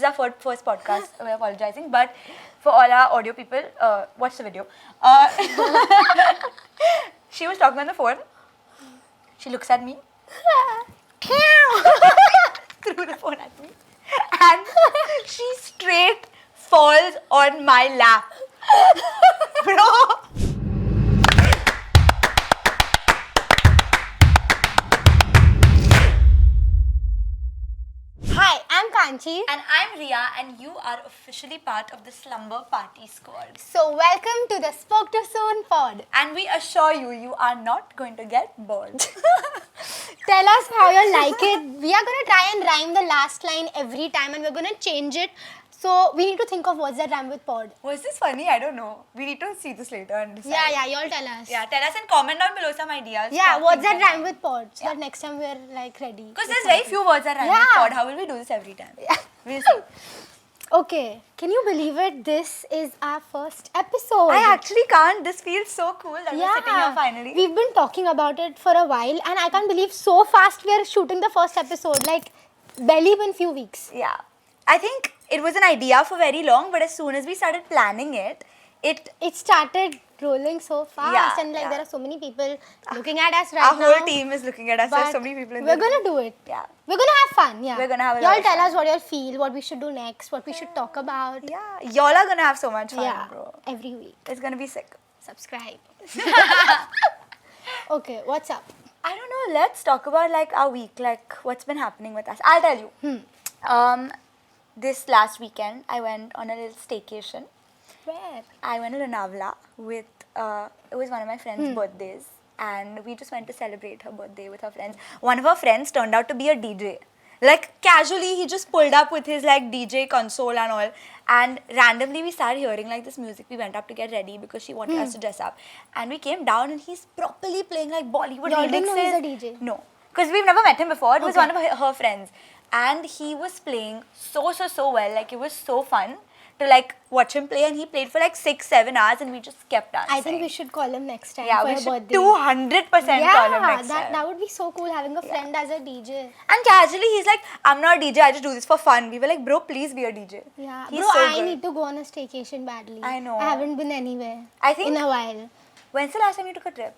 is our first podcast. We're apologizing, but for all our audio people, watch the video. She was talking on the phone. She looks at me. Threw the phone at me. And she straight falls on my lap. Bro. Hi, I'm Kanchi. And I'm Rhea, and you are officially part of the slumber party squad. So welcome to the Spoke to Soon pod. And we assure you, you are not going to get bored. Tell us how you like it. We are going to try and rhyme the last line every time and we're going to change it. So we need to think of what's that rhyme with pod. Was this funny? I don't know. We need to see this later and decide. Yeah, y'all tell us. Yeah, tell us and comment down below some ideas. Yeah, what's that rhyme with pod? So that next time we're like ready. Because there's very few words that rhyme with pod. How will we do this every time? Yeah. We'll see. Okay, can you believe it? This is our first episode. I actually can't. This feels so cool that we're sitting here finally. We've been talking about it for a while and I can't believe so fast we are shooting the first episode. Like, barely been few weeks. Yeah. I think it was an idea for very long, but as soon as we started planning it started rolling so fast and like there are so many people looking at us right now. Our whole team is looking at us. There's so many people in we're gonna do it. Yeah. We're gonna have fun. Yeah. We're gonna have a y'all lot of tell fun. us what y'all feel, what we should do next, what we should talk about. Yeah. Y'all are gonna have so much fun, bro. Every week. It's gonna be sick. Subscribe. Okay, what's up? I don't know. Let's talk about like our week, like what's been happening with us. I'll tell you. This last weekend, I went on a little staycation. Where? I went to Lonavala with, it was one of my friend's birthdays. And we just went to celebrate her birthday with her friends. One of her friends turned out to be a DJ. Like, casually, he just pulled up with his, like, DJ console and all. And randomly, we started hearing, like, this music. We went up to get ready because she wanted us to dress up. And we came down and he's properly playing, like, Bollywood remixes. You didn't know he's a DJ? No. Because we've never met him before. It was one of her friends. And he was playing so well. Like, it was so fun to, like, watch him play. And he played for, like, 6-7 hours and we just kept dancing. I think we should call him next time for your should birthday. 200% call him next time. That would be so cool having a friend as a DJ. And casually, he's like, I'm not a DJ, I just do this for fun. We were like, bro, please be a DJ. Yeah, he's bro, so I good. need to go on a staycation badly. I know. I haven't been anywhere I think in a while. When's the last time you took a trip?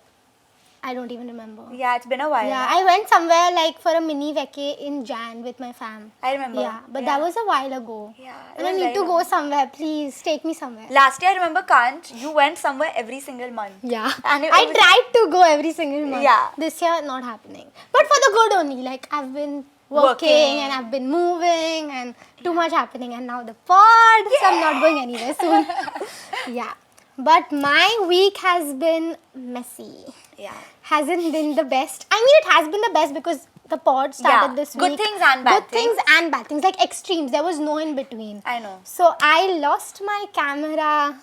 I don't even remember. Yeah, it's been a while. Yeah, I went somewhere like for a mini vacay in Jan with my fam. I remember. Yeah, but that was a while ago. Yeah. And I need to go somewhere. Please take me somewhere. Last year, I remember, Kanch, you went somewhere every single month. Yeah. And I tried to go every single month. Yeah. This year, not happening. But for the good only. Like, I've been working and I've been moving and too much happening. And now the pod. So I'm not going anywhere soon. Yeah. But my week has been messy. Yeah. Hasn't been the best. I mean, it has been the best because the pod started this week. Good things and bad things. Good things and bad things. Like extremes. There was no in between. I know. So I lost my camera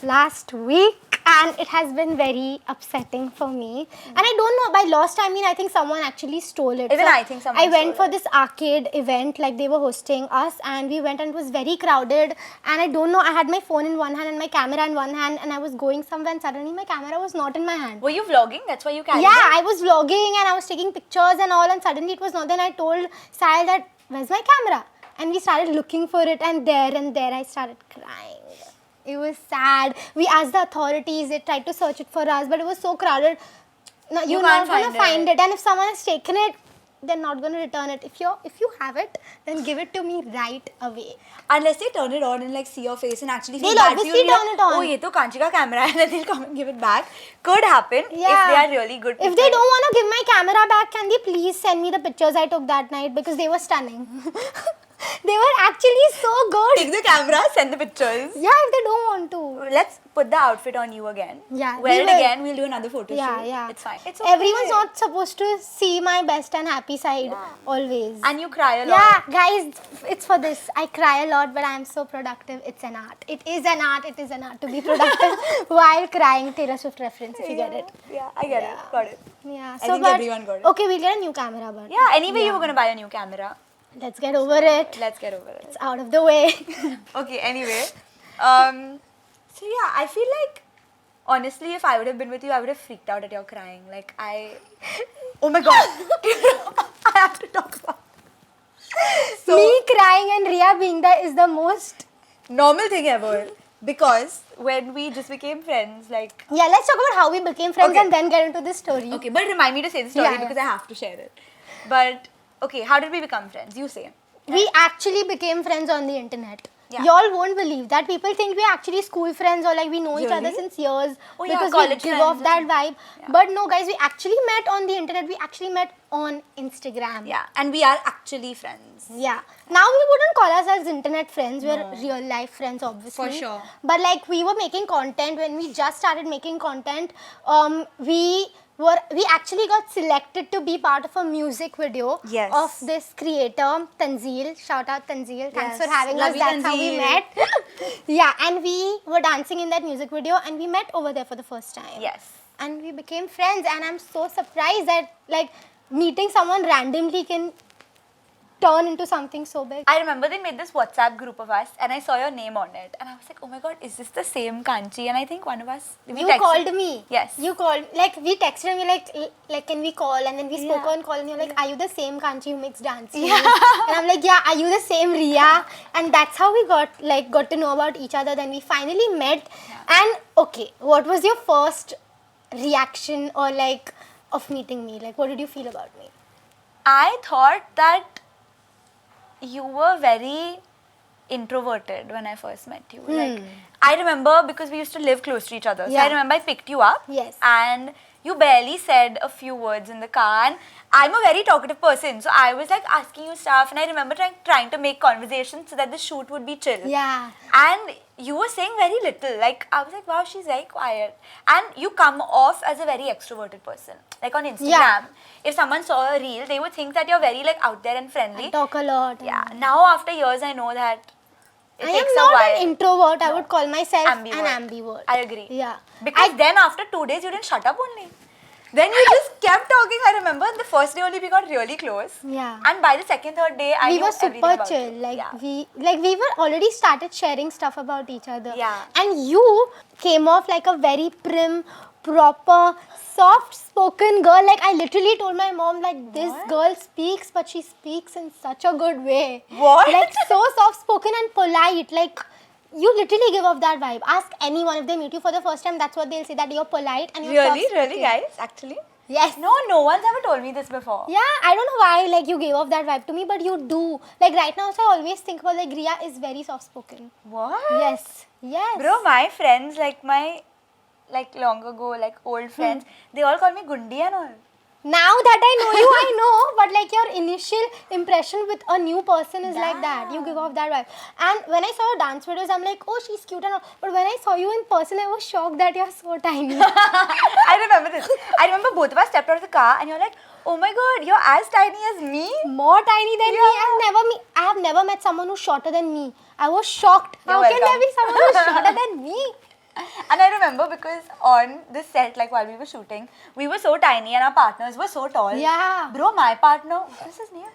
last week and it has been very upsetting for me. And I don't know, by lost I mean I think someone actually stole it. Even I think someone I went stole for this arcade event, like they were hosting us and we went and it was very crowded and I don't know, I had my phone in one hand and my camera in one hand and I was going somewhere and suddenly my camera was not in my hand. Were you vlogging? That's why you carried Yeah, it? I was vlogging and I was taking pictures and all and suddenly it was not. Then I told Sahil that, where's my camera? And we started looking for it and there I started crying. It was sad. We asked the authorities, they tried to search it for us, but it was so crowded. No, you're not going to find it. And if someone has taken it, they're not going to return it. If you have it, then give it to me right away. Unless they turn it on and like see your face and actually feel They'll bad obviously for you, turn it on. Oh, ye to Kanchi ka camera hai, and then they'll come and give it back. Could happen if they are really good people. If they don't want to give my camera back, can they please send me the pictures I took that night because they were stunning. They were actually so good. Take the camera, send the pictures. Yeah, if they don't want to. Let's put the outfit on you again. Yeah. Wear it again, we'll do another photo shoot. Yeah. It's fine. It's okay. Everyone's not supposed to see my best and happy side always. And you cry a lot. Yeah, guys, it's for this. I cry a lot, but I'm so productive. It's an art. It is an art. It is an art to be productive while crying. Taylor Swift reference, if you get it. Yeah, I get it. Got it. Yeah. I think everyone got it. Okay, we'll get a new camera, but. Yeah, anyway, you were going to buy a new camera. Let's get over it. Let's get over it. It's out of the way. Okay, anyway. So yeah, I feel like, honestly, if I would have been with you, I would have freaked out at your crying. Like, oh my god. I have to talk about So, me crying and Rhea being there is the most normal thing ever. Because when we just became friends, like... Yeah, let's talk about how we became friends Okay. and then get into this story. Okay, but remind me to say the story Yeah, because I have to share it. But, okay, how did we become friends? You say. We actually became friends on the internet. Yeah. Y'all won't believe that. People think we're actually school friends or like we know each other Really? since years Oh, yeah, because we college give friends off that and- vibe. Yeah. But no, guys, we actually met on the internet. We actually met on Instagram. Yeah, and we are actually friends. Yeah. Now we wouldn't call ourselves internet friends. We're real life friends, obviously. For sure. But like we were making content when we just started making content. We actually got selected to be part of a music video Yes. of this creator Tanzeel. Shout out Tanzeel. Thanks Yes. for having Love us. you, That's how we Tanzeel. met. Yeah, and we were dancing in that music video, and we met over there for the first time. Yes. And we became friends, and I'm so surprised that like meeting someone randomly can turn into something so big. I remember they made this WhatsApp group of us and I saw your name on it. And I was like, oh my god, is this the same Kanchi? And I think one of us... we You texted- called me. Yes. You called, like we texted and we like can we call? And then we spoke Yeah. on call and you're like, are you the same Kanchi who makes dance? And I'm like, yeah, are you the same Rhea? And that's how we got to know about each other. Then we finally met. And okay, what was your first reaction or like of meeting me? Like, what did you feel about me? I thought that you were very introverted when I first met you. Like, I remember because we used to live close to each other. So Yeah. I remember I picked you up. Yes. And you barely said a few words in the car. And I'm a very talkative person. So I was like asking you stuff. And I remember trying to make conversation so that the shoot would be chill. Yeah. And you were saying very little. Like, I was like, wow, she's very quiet. And you come off as a very extroverted person. Like on Instagram, Yeah. if someone saw a reel, they would think that you're very like out there and friendly. I talk a lot. Yeah. Now after years, I know that it I takes am a not while. an introvert. I would call myself Ambivert. an ambivert. I agree. Yeah. Because then after 2 days, you didn't shut up only. Then you just kept talking. I remember the first day only we got really close. Yeah. And by the second, third day, I We knew were everything super about chill. you. Like Yeah. we were already started sharing stuff about each other. Yeah. And you came off like a very prim, proper, soft-spoken girl. Like I literally told my mom like this girl speaks, but she speaks in such a good way. What? Like so soft-spoken and polite. Like you literally give off that vibe. Ask anyone if they meet you for the first time. That's what they'll say, that you're polite and you're Really, soft-spoken. really, guys, actually. Yes. No one's ever told me this before. Yeah, I don't know why like you gave off that vibe to me, but you do. Like right now, so I always think about like Rhea is very soft spoken. What? Yes. Yes. Bro, my friends, like my, like long ago, like old friends, they all call me Gundi and all. Now that I know you, I know, but like your initial impression with a new person is like that. You give off that vibe. And when I saw your dance videos, I'm like, oh, she's cute and all. But when I saw you in person, I was shocked that you're so tiny. I remember this. I remember both of us stepped out of the car and you're like, oh my god, you're as tiny as me. More tiny than me. I have never met someone who's shorter than me. I was shocked. You're How can there welcome. be someone who's shorter than me? And I remember because on the set, like while we were shooting, we were so tiny and our partners were so tall. Yeah. Bro, my partner, what is his name?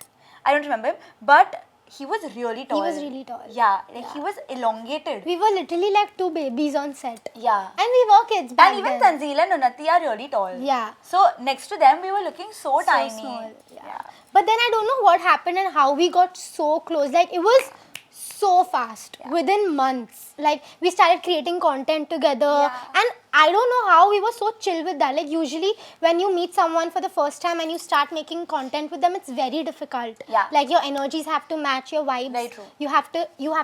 I don't remember him, but he was really tall. He was really tall. Yeah, like he was elongated. We were literally like two babies on set. Yeah. And we were kids back And even then. Tanzeel and Unnati are really tall. Yeah. So next to them, we were looking so tiny. So small. Yeah. But then I don't know what happened and how we got so close. Like it was so fast. Within months. Like we started creating content together. Yeah. And I don't know how we were so chill with that. Like usually when you meet someone for the first time and you start making content with them, it's very difficult. Yeah. Like your energies have to match your vibes. Very true. You have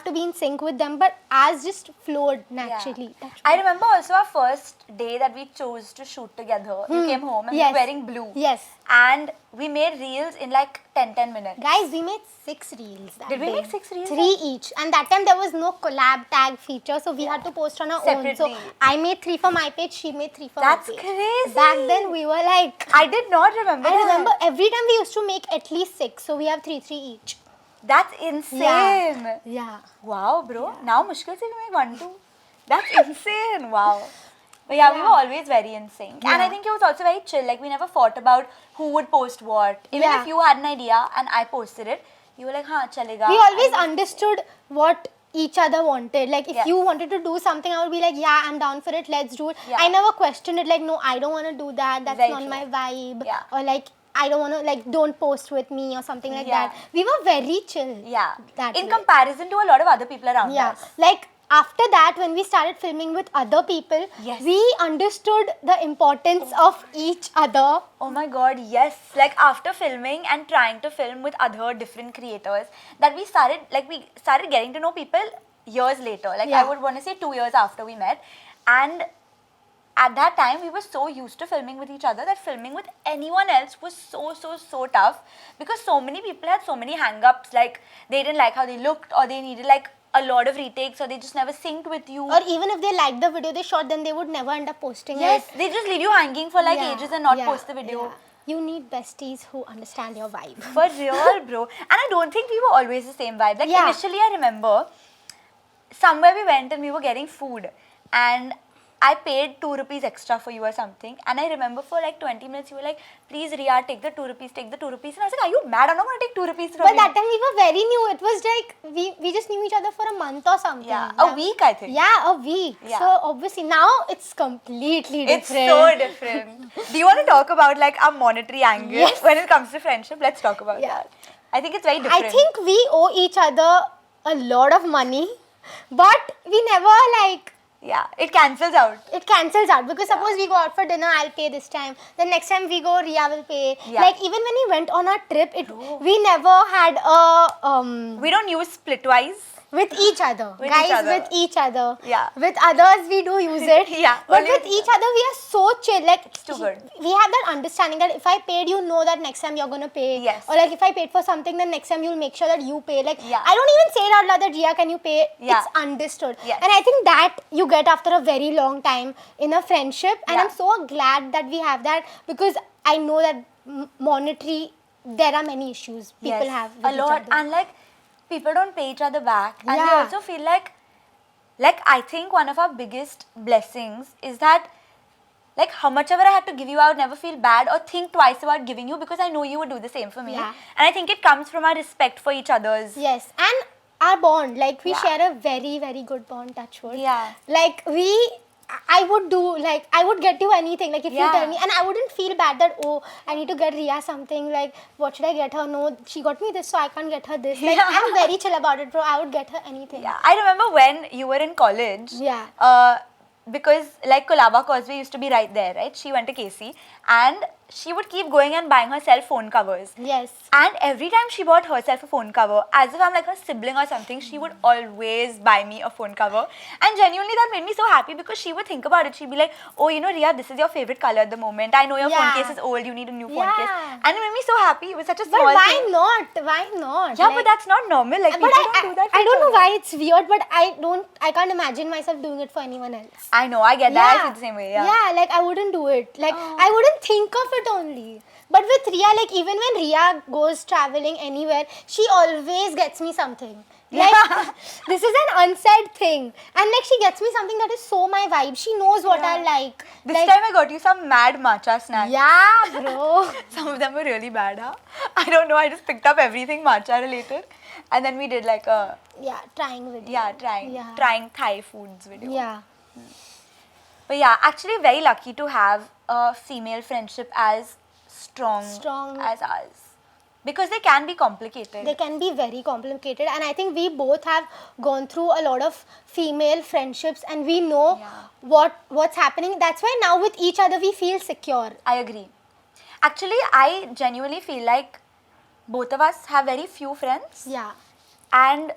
to be in sync with them. But ours just flowed naturally. Yeah. I remember also our first day that we chose to shoot together. You came home and we Yes. were wearing blue. Yes. And we made reels in like 10 minutes. Guys, we made 6 reels that Did we day. make 6 reels? 3 each. And that time there was no collab tag feature, so we had to post on our own. So Separately. I made 3 for my page, she made 3 for That's her page. crazy. Back then we were like, I did not remember I that. remember every time we used to make at least 6, so we have 3 each. That's insane. Yeah. Wow, bro. Now mushkil se we make 1, 2. That's insane. Wow. But yeah, we were always very in sync. And I think it was also very chill. Like we never fought about who would post what. Even Yeah. if you had an idea and I posted it, you were like, हाँ चलेगा. We always And- understood what each other wanted. Like if Yes. you wanted to do something, I would be like, yeah, I'm down for it, let's do it. Yeah. I never questioned it like, no, I don't want to do that, that's Very not true. my vibe. Yeah. Or like, I don't want to, like, don't post with me or something like Yeah. that. We were very chill. Yeah. That In way. comparison to a lot of other people around Yeah. us. Like, after that, when we started filming with other people, Yes. we understood the importance of each other. Oh my god, yes. Like after filming and trying to film with other different creators, that we started getting to know people years later. Like I Yeah. would want to say 2 years after we met. And at that time, we were so used to filming with each other that filming with anyone else was so tough, because so many people had so many hang-ups, like they didn't like how they looked, or they needed like a lot of retakes, or they just never synced with you. Or even if they liked the video they shot, then they would never end up posting Yes, it. they just leave you hanging for like Yeah, ages and not yeah, post the video. yeah. You need besties who understand your vibe. For real, bro. And I don't think we were always the same vibe. Like Yeah. initially I remember somewhere we went and we were getting food, and I paid 2 rupees extra for you or something, and I remember for like 20 minutes you were like, please Rhea, take the 2 rupees, take the 2 rupees. And I was like, are you mad? I'm not going to take 2 rupees from But you. that time we were very new. It was like we just knew each other for a month or something. Yeah, a week I think. Yeah, a week. Yeah. So obviously now it's completely It's different. so different. Do you want to talk about like our monetary angle Yes. when it comes to friendship? Let's talk about Yeah. that. I think it's very different. I think we owe each other a lot of money, but we never like, yeah, it cancels out. it cancels out, because suppose we go out for dinner, I'll pay this time. The next time we go, Rhea will pay. Yeah. Like even when we went on our trip, we never had a We don't use splitwise. with each other. With Guys, each other. with each other. Yeah. With others, we do use it. Yeah, But only with with each other, we are so chill. Like, It's too good. we have that understanding that if I paid, you know that next time you're going to pay. Yes. Or like, if I paid for something, then next time you'll make sure that you pay. Like, Yeah. I don't even say it out loud that, Rhea, can you pay? Yeah. It's understood. Yes. And I think that you get after a very long time in a friendship. And Yeah. I'm so glad that we have that, because I know that monetary, there are many issues people have with a lot, each other. and like people don't pay each other back, and they Yeah. also feel like I think one of our biggest blessings is that like how much ever I had to give you, I would never feel bad or think twice about giving you, because I know you would do the same for me. Yeah. And I think it comes from our respect for each other's. Yes, and our bond, like we Yeah. share a very, very good bond, touch wood. Yeah. Like I would do, like I would get you anything, like if you Yeah. tell me, and I wouldn't feel bad that, oh, I need to get Rhea something, like what should I get her? No, she got me this, so I can't get her this. Like Yeah. I'm very chill about it, bro. I would get her anything. Yeah, I remember when you were in college. Yeah. Because like Colaba Causeway used to be right there, right? She went to KC, and she would keep going and buying herself phone covers. Yes. And every time she bought herself a phone cover, as if I'm like her sibling or something, she would always buy me a phone cover. And genuinely that made me so happy, because she would think about it. She'd be like, oh, you know, Rhea, this is your favorite color at the moment. I know your phone Yeah. case is old, you need a new phone Yeah. case. And it made me so happy. It was such a But small why thing. not? Why not? Yeah, Like, but that's not normal. Like, but people don't do that for I don't each know other. why it's weird, but I can't imagine myself doing it for anyone else. I know, I get that. I feel the same way, yeah. Yeah, like I wouldn't do it. Like I wouldn't think of it only. But with Rhea, like even when Rhea goes traveling anywhere, she always gets me something. Like this is an unsaid thing. And like she gets me something that is so my vibe. She knows what I like. This Like, time I got you some mad matcha snacks. yeah, bro. Some of them were really bad, huh? I don't know, I just picked up everything matcha related. And then we did like a, Yeah, trying video. yeah, trying Thai foods video. Yeah. But yeah, actually very lucky to have a female friendship as strong as ours. Because they can be complicated. They can be very complicated, and I think we both have gone through a lot of female friendships, and we know what's happening. That's why now with each other we feel secure. I agree. Actually, I genuinely feel like both of us have very few friends. Yeah. And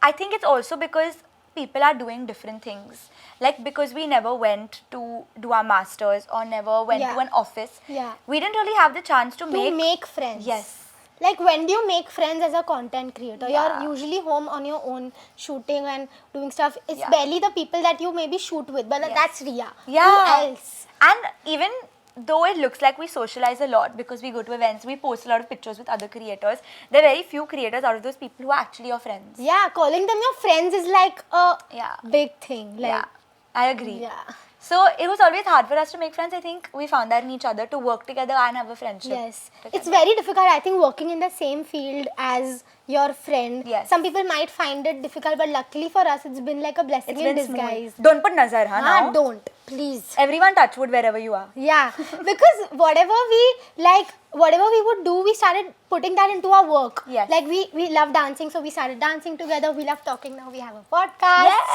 I think it's also because people are doing different things. Like because we never went to do our masters or never went to an office. Yeah. We didn't really have the chance to make friends. Yes. Like when do you make friends as a content creator? Yeah. You're usually home on your own shooting and doing stuff. It's Yeah. barely the people that you maybe shoot with, but that's Rhea. Yeah. Who else? And even though it looks like we socialize a lot because we go to events, we post a lot of pictures with other creators, there are very few creators out of those people who are actually your friends. Yeah, calling them your friends is like a big thing. Like, yeah, I agree. Yeah. So it was always hard for us to make friends. I think we found that in each other, to work together and have a friendship. Yes. together. It's very difficult, I think, working in the same field as your friend. Yes. Some people might find it difficult, but luckily for us, it's been like a blessing It's in been smooth. disguise. Don't put nazar, huh? Now? Don't. Please. Everyone touch wood wherever you are. Yeah, because whatever we would do, we started putting that into our work. Yes. Like we love dancing, so we started dancing together. We love talking. Now we have a podcast. Yes.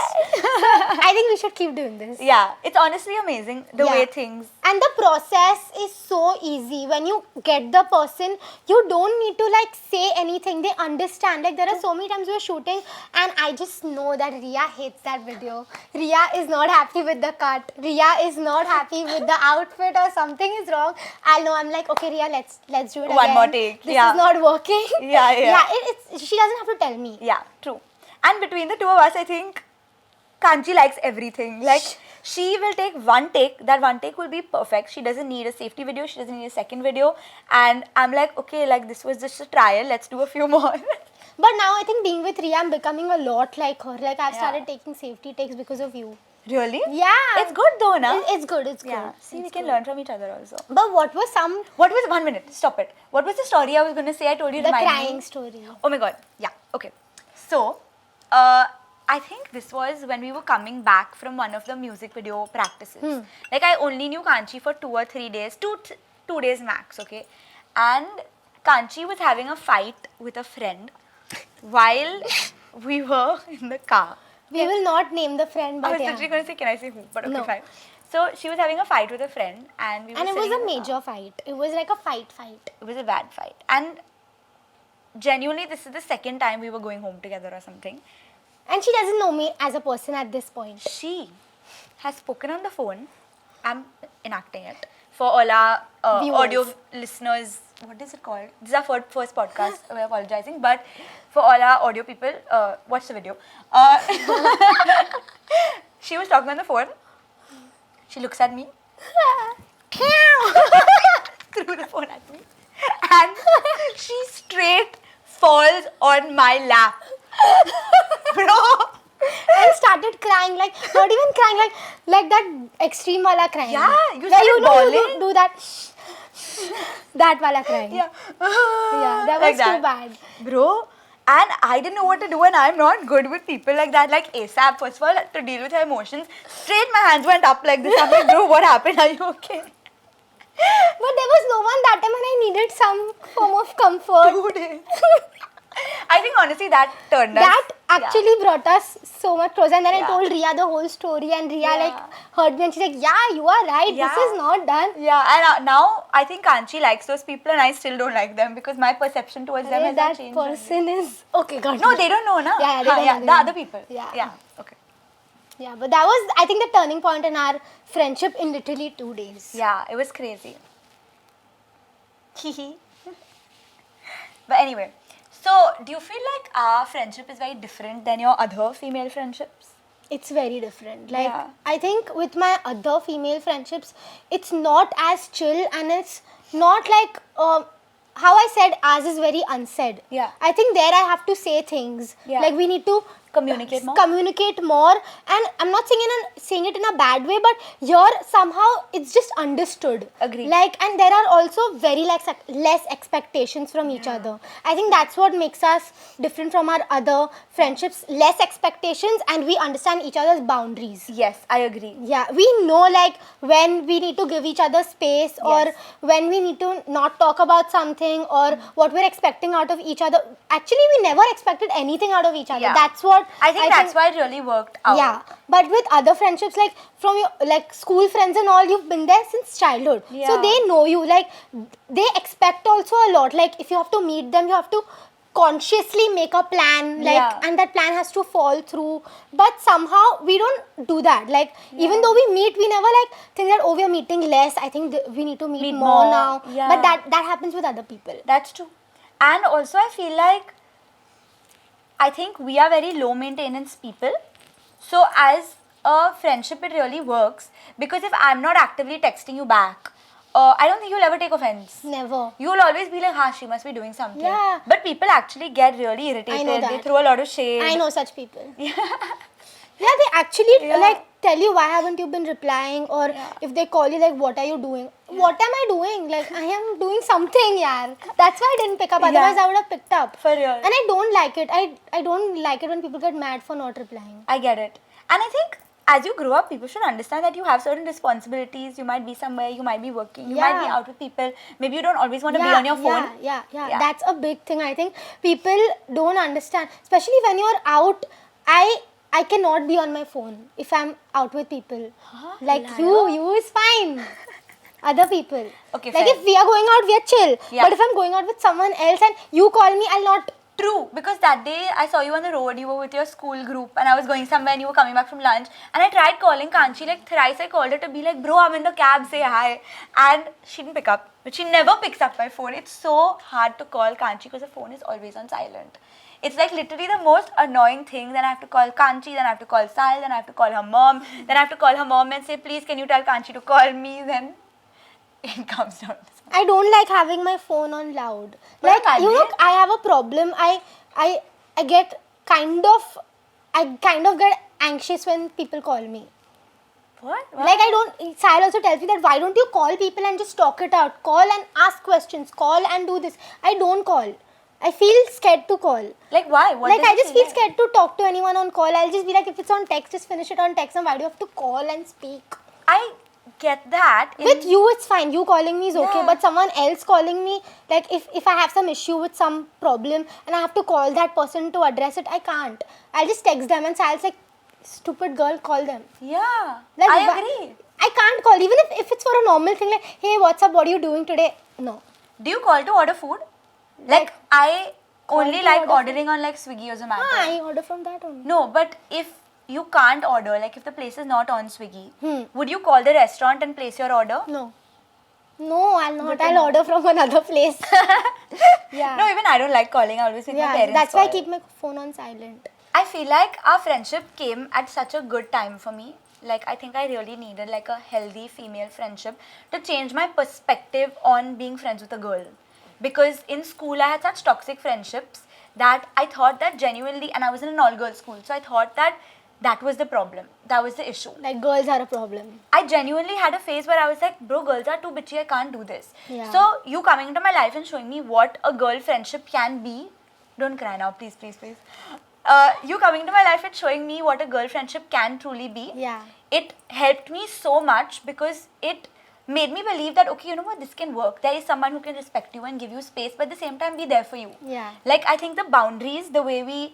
I think we should keep doing this. Yeah, it's honestly amazing the Yeah. way things. And the process is so easy. When you get the person, you don't need to like say anything. They understand. Like there are so many times we were shooting and I just know that Rhea hates that video. Rhea is not happy with the cut. Rhea is not happy with the outfit or something is wrong. I'll know. I'm like, okay, Rhea, let's do it One again. more take. This Yeah. is not working. Yeah. Yeah, it's she doesn't have to tell me. Yeah, true. And between the two of us, I think Kanchi likes everything. Like, she will take one take. That one take will be perfect. She doesn't need a safety video. She doesn't need a second video. And I'm like, okay, like this was just a trial. Let's do a few more. But now I think being with Rhea, I'm becoming a lot like her. Like I've Yeah. started taking safety takes because of you. Really? Yeah. It's good though, na? It's good. It's good. Yeah. See, we It's can good. learn from each other also. But what was some What was, 1 minute, stop it. What was the story I was going to say? I told you to the remind crying me. story? Oh my god. Yeah. Okay. So, I think this was when we were coming back from one of the music video practices. Like I only knew Kanchi for 2 or 3 days, two days max. Okay, and Kanchi was having a fight with a friend while we were in the car. We will not name the friend, I but was yeah. literally going to say, can I say who? But okay, No. fine. So she was having a fight with a friend, and we were And it was sitting in a the car. major fight. It was like a fight. It was a bad fight, and genuinely, this is the second time we were going home together or something. And she doesn't know me as a person at this point. She has spoken on the phone. I'm enacting it for all our Viewers. audio listeners. What is it called? This is our first podcast. We're apologizing, but for all our audio people, watch the video. She was talking on the phone. She looks at me, threw the phone at me, and she straight falls on my lap. Bro. And started crying, like not even crying, like that extreme wala crying. Yeah, you like, started you know, you bawling. do that, that wala crying. Yeah. Yeah, that was Like too bad. Bro, and I didn't know what to do, and I'm not good with people like that. Like ASAP, first of all, to deal with her emotions, straight my hands went up like this. I'm like, bro, what happened? Are you okay? But there was no one that time and I needed some form of comfort. 2 days. I think honestly that turned us. That actually brought us so much closer. And then Yeah. I told Rhea the whole story and Rhea Yeah. like heard me and she's like, yeah, you are right. Yeah. This is not done. Yeah, and now I think Kanchi likes those people, and I still don't like them because my perception towards them has not That changed. person is... Okay, got No, it. they don't know, na? Yeah, they don't know, they the don't other know. people. Yeah. Yeah, okay. Yeah, but that was, I think, the turning point in our friendship in literally 2 days. Yeah, it was crazy. But anyway, so do you feel like our friendship is very different than your other female friendships? It's very different. Like, Yeah. I think with my other female friendships, it's not as chill and it's not like, how I said, ours is very unsaid. Yeah. I think there I have to say things. Yeah. Like, we need to Communicate more? Communicate more. And I'm not saying it in a bad way, but here somehow it's just understood. Agreed. Like, and there are also very less expectations from each other. I think that's what makes us different from our other friendships. Less expectations and we understand each other's boundaries. Yes, I agree. Yeah, we know like when we need to give each other space or Yes. when we need to not talk about something or what we're expecting out of each other. Actually, we never expected anything out of each other. Yeah. That's what I think that's why it really worked out. Yeah, but with other friendships, like from your like school friends and all, you've been there since childhood. Yeah. So they know you. Like they expect also a lot. Like if you have to meet them, you have to consciously make a plan. Like Yeah. and that plan has to fall through. But somehow we don't do that. Like even though we meet, we never like think that oh we are meeting less. I think we need to meet more now. Yeah. But that happens with other people. That's true. And also I feel like I think we are very low maintenance people. So as a friendship it really works because if I'm not actively texting you back, I don't think you'll ever take offense. Never. You'll always be like, she must be doing something. Yeah. But people actually get really irritated. I know They that. throw a lot of shade. I know such people. Yeah, they actually Yeah. like tell you why haven't you been replying or if they call you like what are you doing? What am I doing? Like I am doing something, yaar. That's why I didn't pick up. Otherwise I would have picked up. For real. And I don't like it. I don't like it when people get mad for not replying. I get it. And I think as you grow up, people should understand that you have certain responsibilities. You might be somewhere, you might be working, you might be out with people. Maybe you don't always want to be on your phone. Yeah. That's a big thing. I think people don't understand, especially when you're out. I cannot be on my phone if I'm out with people. Like you is fine. Other people. Okay, like fair. if we are going out, we are chill. Yeah. But if I'm going out with someone else and you call me, I'll not. True, because that day I saw you on the road, you were with your school group and I was going somewhere and you were coming back from lunch and I tried calling Kanchi like thrice. I called her to be like, bro, I'm in the cab, say hi. And she didn't pick up, but she never picks up my phone. It's so hard to call Kanchi because the phone is always on silent. It's like literally the most annoying thing. Then I have to call Kanchi, then I have to call Sahil, then I have to call her mom, then I have to call her mom and say, please can you tell Kanchi to call me, then it comes down to I don't like having my phone on loud. Like, you know, I have a problem. I get kind of get anxious when people call me. What? Like Sahil also tells me that why don't you call people and just talk it out. Call and ask questions. Call and do this. I don't call. I feel scared to call. Like why? What like does I it just say feel there? scared to talk to anyone on call. I'll just be like, if it's on text, just finish it on text. And why do you have to call and speak? I get that. With you, it's fine. You calling me is okay. Yeah. But someone else calling me, like if I have some issue with some problem and I have to call that person to address it, I can't. I'll just text them and Sal's like, stupid girl, call them. Yeah, Like, I agree. I can't call. Even if it's for a normal thing like, hey, what's up? What are you doing today? No. Do you call to order food? Like I only to like order ordering on like Swiggy or Zomato. I order from that only. No, but if you can't order, like if the place is not on Swiggy, would you call the restaurant and place your order? No, I'll not. I'll order from another place. Yeah. No, even I don't like calling. I always make my Yeah, parents that's why I call. keep my phone on silent. I feel like our friendship came at such a good time for me. Like I think I really needed like a healthy female friendship to change my perspective on being friends with a girl. Because in school I had such toxic friendships that I thought that genuinely, and I was in an all-girls school, so I thought that was the problem. That was the issue. Like girls are a problem. I genuinely had a phase where I was like, bro, girls are too bitchy, I can't do this. Yeah. So you coming into my life and showing me what a girl friendship can be. Don't cry now, please. You coming into my life and showing me what a girl friendship can truly be. Yeah. It helped me so much because it made me believe that, okay, you know what, this can work. There is someone who can respect you and give you space, but at the same time be there for you. Yeah. Like, I think the boundaries, the way we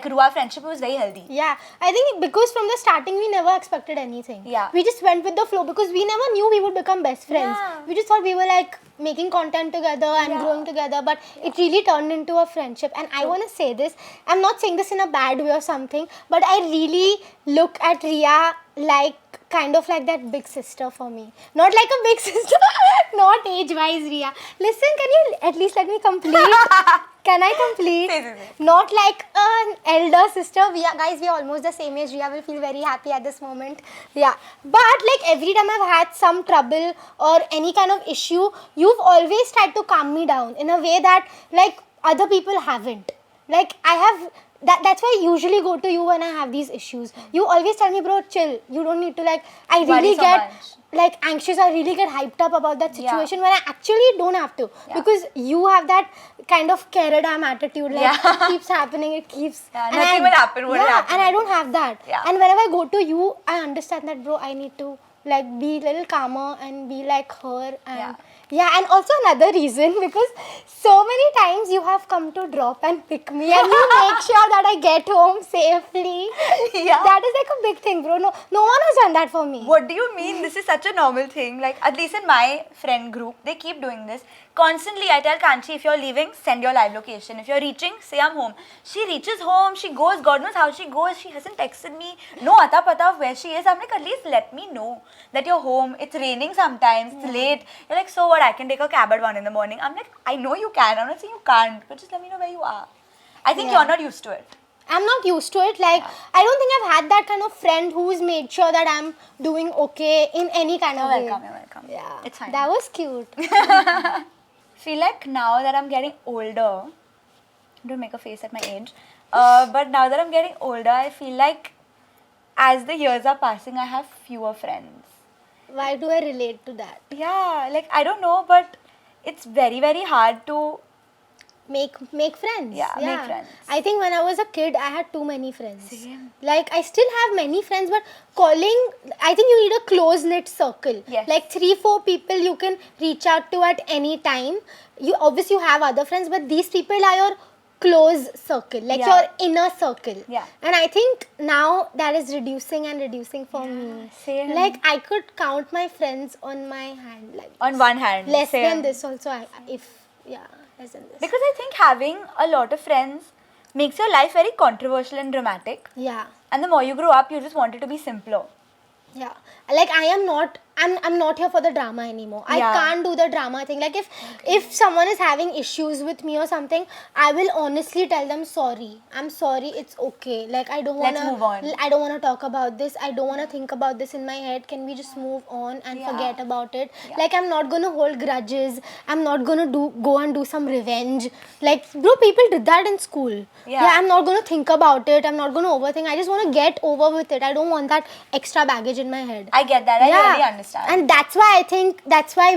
grew our friendship was very healthy. Yeah, I think because from the starting we never expected anything. Yeah. We just went with the flow because we never knew we would become best friends. Yeah. We just thought we were like making content together and growing together, but it really turned into a friendship. And I want to say this, I'm not saying this in a bad way or something, but I really look at Rhea like kind of like that big sister for me. Not like a big sister, not age-wise Rhea. Listen, can you at least let me complete? Can I complete? Say. Not like an elder sister. We are almost the same age. Rhea will feel very happy at this moment. Yeah. But like every time I've had some trouble or any kind of issue, you've always tried to calm me down in a way that like other people haven't. Like I have... That's why I usually go to you when I have these issues. You always tell me, bro, chill. You don't need to like... I really get like anxious. I really get hyped up about that situation when I actually don't have to. Because you have that kind of Keradam attitude. Like it keeps happening. It keeps... nothing will happen. What will happen? And I don't have that. Yeah. And whenever I go to you, I understand that, bro, I need to like be a little calmer and be like her. And and also another reason, because so many times you have come to drop and pick me and you make sure that I get home safely. Yeah. That is like a big thing, bro. No one has done that for me. What do you mean? This is such a normal thing. Like, at least in my friend group, they keep doing this. Constantly, I tell Kanchi, if you're leaving, send your live location. If you're reaching, say I'm home. She reaches home, she goes, God knows how she goes. She hasn't texted me. No ata pata of where she is. I'm like, at least let me know that you're home. It's raining sometimes. It's late. You're like, so what? I can take a cab at 1 in the morning. I'm like, I know you can. I'm not saying you can't. But just let me know where you are. I think you're not used to it. I'm not used to it. Like, I don't think I've had that kind of friend who's made sure that I'm doing okay in any kind of way. You're welcome. Yeah. It's fine. That was cute. Feel like now that I'm getting older, don't make a face at my age, but now that I'm getting older, I feel like as the years are passing, I have fewer friends. Why do I relate to that? Yeah, like I don't know, but it's very, very hard to make friends. Yeah, make friends. I think when I was a kid, I had too many friends. Same. Like, I still have many friends, but calling, I think you need a close-knit circle. Yes. Like 3-4 people you can reach out to at any time. You obviously you have other friends, but these people are your close circle, like your inner circle. Yeah. And I think now that is reducing for me. Same. Like, I could count my friends on my hand, like On one hand. less same. than this also. Less than this. Because I think having a lot of friends makes your life very controversial and dramatic. Yeah. And the more you grow up, you just want it to be simpler. Yeah. Like, I'm not here for the drama anymore. I can't do the drama thing. Like, if someone is having issues with me or something, I will honestly tell them sorry. I'm sorry, it's okay. Like, I don't want to move on. I don't want to talk about this. I don't want to think about this in my head. Can we just move on and forget about it? Yeah. Like, I'm not going to hold grudges. I'm not going to go and do some revenge. Like, bro, people did that in school. Yeah. I'm not going to think about it. I'm not going to overthink. I just want to get over with it. I don't want that extra baggage in my head. I get that. I really understand. And that's why I think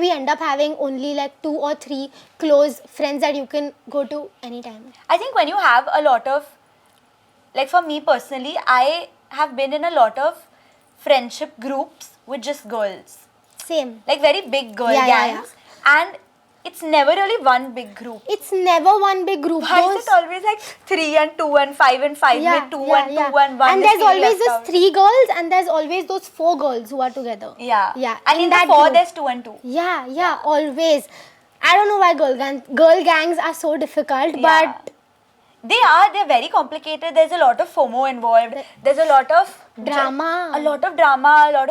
we end up having only like 2 or 3 close friends that you can go to anytime. I think when you have a lot of, like for me personally, I have been in a lot of friendship groups with just girls. Same. Like very big girl gangs. And it's never really one big group. It's never one big group. Why is it always like 3 and 2 and 5 and 5 with 2 and 2 and 1? And there's always those 3 girls and there's always those 4 girls who are together. Yeah. Yeah. And in the that 4 group, there's 2 and 2. Yeah, always. I don't know why girl gangs are so difficult, but they're very complicated. There's a lot of FOMO involved. There's a lot of drama. A lot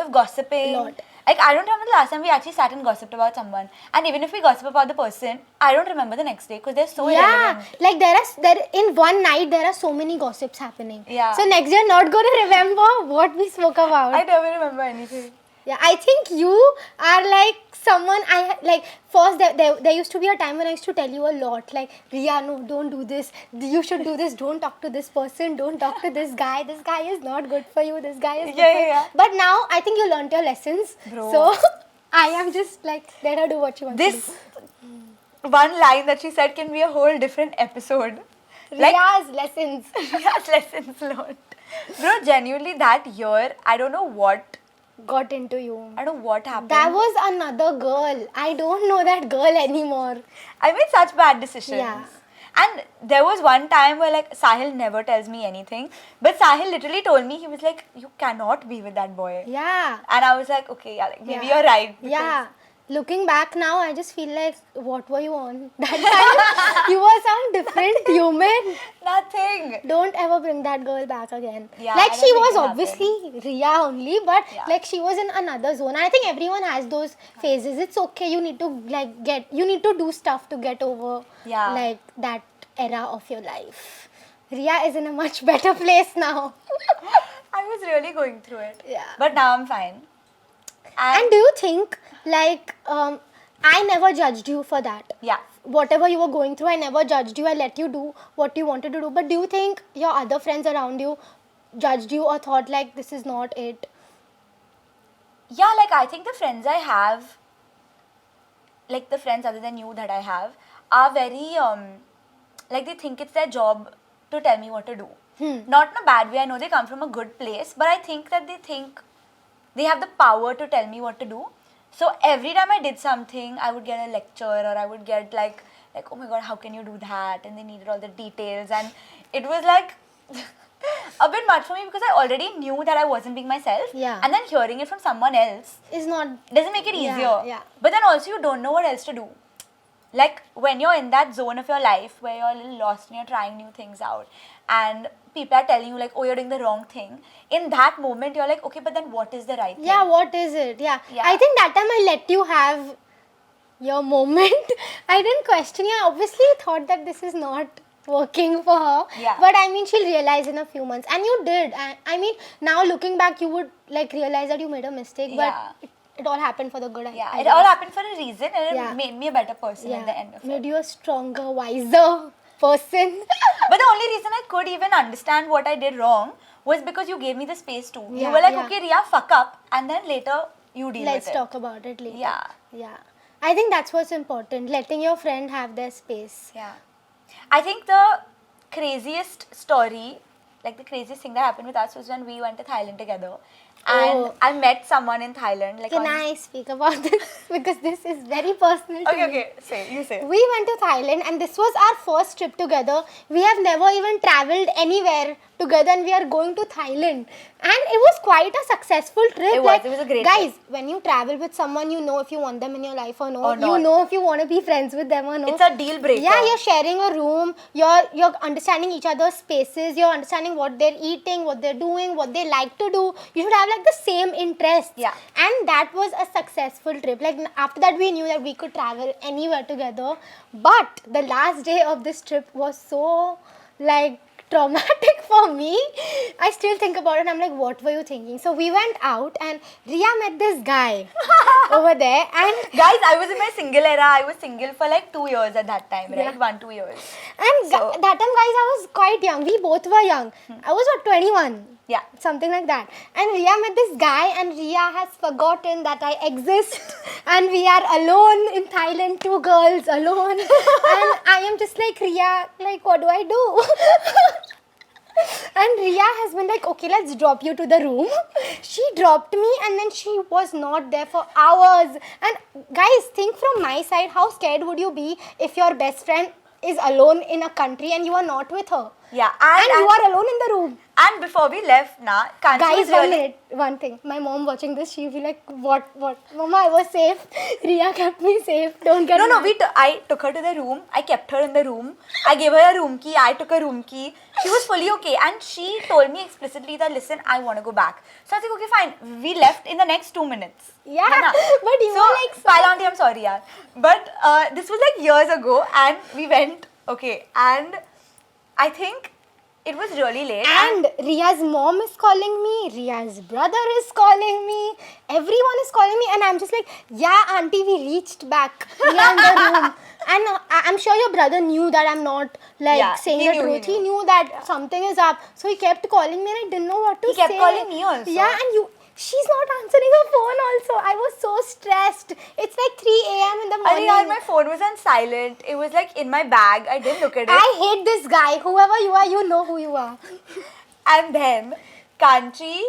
of gossiping. A lot. Like, I don't remember the last time we actually sat and gossiped about someone. And even if we gossip about the person, I don't remember the next day because they're so irrelevant. Like there in one night there are so many gossips happening. Yeah. So next year not going to remember what we spoke about. I never remember anything. Yeah, I think you are like someone first there used to be a time when I used to tell you a lot, like, Rhea, no, don't do this, you should do this, don't talk to this person, don't talk to this guy is not good for you, this guy is good for you. But now I think you learnt your lessons. Bro. So I am just like, let her do what she wants to do. This one line that she said can be a whole different episode. Rhea's lessons. Rhea's lessons learned. Bro, genuinely that year, I don't know what got into you. I don't know what happened. That was another girl. I don't know that girl anymore. I made such bad decisions. Yeah. And there was one time where like Sahil never tells me anything. But Sahil literally told me, he was like, you cannot be with that boy. Yeah. And I was like, okay, maybe you're right. Yeah. Looking back now, I just feel like, what were you on? That time, you were some different human. Nothing. Don't ever bring that girl back again. Yeah, like, I she don't was think it obviously Rhea only, but like she was in another zone. I think everyone has those phases. It's okay. You need to do stuff to get over like that era of your life. Rhea is in a much better place now. I was really going through it. Yeah. But now I'm fine. And do you think, like, I never judged you for that? Yeah. Whatever you were going through, I never judged you. I let you do what you wanted to do. But do you think your other friends around you judged you or thought, like, this is not it? Yeah, like, I think the friends I have, like, the friends other than you that I have, are very, like, they think it's their job to tell me what to do. Not in a bad way. I know they come from a good place. But I think that they think they have the power to tell me what to do. So every time I did something, I would get a lecture or I would get like, oh my god, how can you do that? And they needed all the details. And it was like a bit much for me because I already knew that I wasn't being myself. Yeah. And then hearing it from someone else doesn't make it easier. Yeah. But then also you don't know what else to do. Like when you're in that zone of your life where you're a little lost and you're trying new things out and people are telling you like, oh, you're doing the wrong thing. In that moment, you're like, okay, but then what is the right thing? Yeah, what is it? Yeah. I think that time I let you have your moment. I didn't question you. I obviously thought that this is not working for her. Yeah. But I mean, she'll realize in a few months. And you did. I mean, now looking back, you would like realize that you made a mistake. But it all happened for the good. Yeah, it all happened for a reason and it made me a better person at the end of it. Made you a stronger, wiser person. But the only reason I could even understand what I did wrong was because you gave me the space to. You were like, okay, Rhea, fuck up. And then later, you deal with it. Let's talk about it later. Yeah. Yeah. I think that's what's important. Letting your friend have their space. Yeah. I think the craziest story, like the craziest thing that happened with us was when we went to Thailand together. And Oh. I met someone in Thailand. Like Can I speak about this? Because this is very personal to me. Okay, you say. We went to Thailand and this was our first trip together. We have never even traveled anywhere together and we are going to Thailand. And it was quite a successful trip. It was a great guys, trip. when you travel with someone, you know if you want them in your life or not. Or not. You know if you want to be friends with them or not. It's a deal breaker. Yeah, you're sharing a room. You're understanding each other's spaces. You're understanding what they're eating, what they're doing, what they like to do. You should have like the same interests. Yeah. And that was a successful trip. Like after that, we knew that we could travel anywhere together. But the last day of this trip was so like traumatic for me. I still think about it. I'm like, what were you thinking? So we went out and Rhea met this guy over there. And Guys, I was in my single era. I was single for like 2 years at that time, right? Yeah. 1-2 years. And So- that time, guys, I was quite young. We both were young. I was 21. Yeah. Something like that. And Rhea met this guy and Rhea has forgotten that I exist. And we are alone in Thailand, 2 girls alone. And I am just like, Rhea, like, what do I do? And Rhea has been like, okay, let's drop you to the room. She dropped me and then she was not there for hours. And guys, think from my side, how scared would you be if your best friend is alone in a country and you are not with her? Yeah. And you are alone in the room. And before we left, Kanchi Guys, was one really... minute, one thing. My mom watching this, she'll be like, what? Mama, I was safe. Rhea kept me safe. Don't get No, mad. I took her to the room. I kept her in the room. I gave her a room key. I took a room key. She was fully okay. And she told me explicitly that, listen, I want to go back. So I was like, okay, fine. We left in the next 2 minutes. Yeah, है ना? but you So, were like... Pile auntie, I'm sorry, yaar. But this was like years ago and we went, okay. And I think it was really late. And Rhea's mom is calling me, Rhea's brother is calling me, everyone is calling me, and I'm just like, yeah, auntie, we reached back. We are in the room. And I'm sure your brother knew that I'm not like Yeah, saying he the knew, truth. he He knew. knew that something is up. So he kept calling me and I didn't know what to say. He kept calling me also. Yeah, and she's not answering her phone also. I was so stressed. It's like 3 a.m. in the Arey morning. yaar, my phone was on silent. It was like in my bag. I didn't look at it. I hate this guy. Whoever you are, you know who you are. And then Kanchi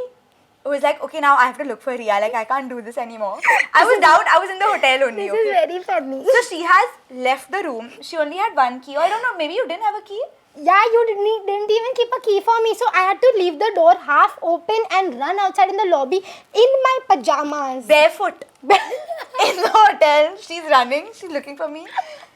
was like, okay, now I have to look for Rhea. Like, I can't do this anymore. I was down. I was in the hotel only. This Okay? is very funny. So she has left the room. She only had 1 key. Or I don't know, maybe you didn't have a key? Yeah, you didn't even keep a key for me. So I had to leave the door half open and run outside in the lobby in my pajamas. Barefoot. In the hotel. She's running. She's looking for me.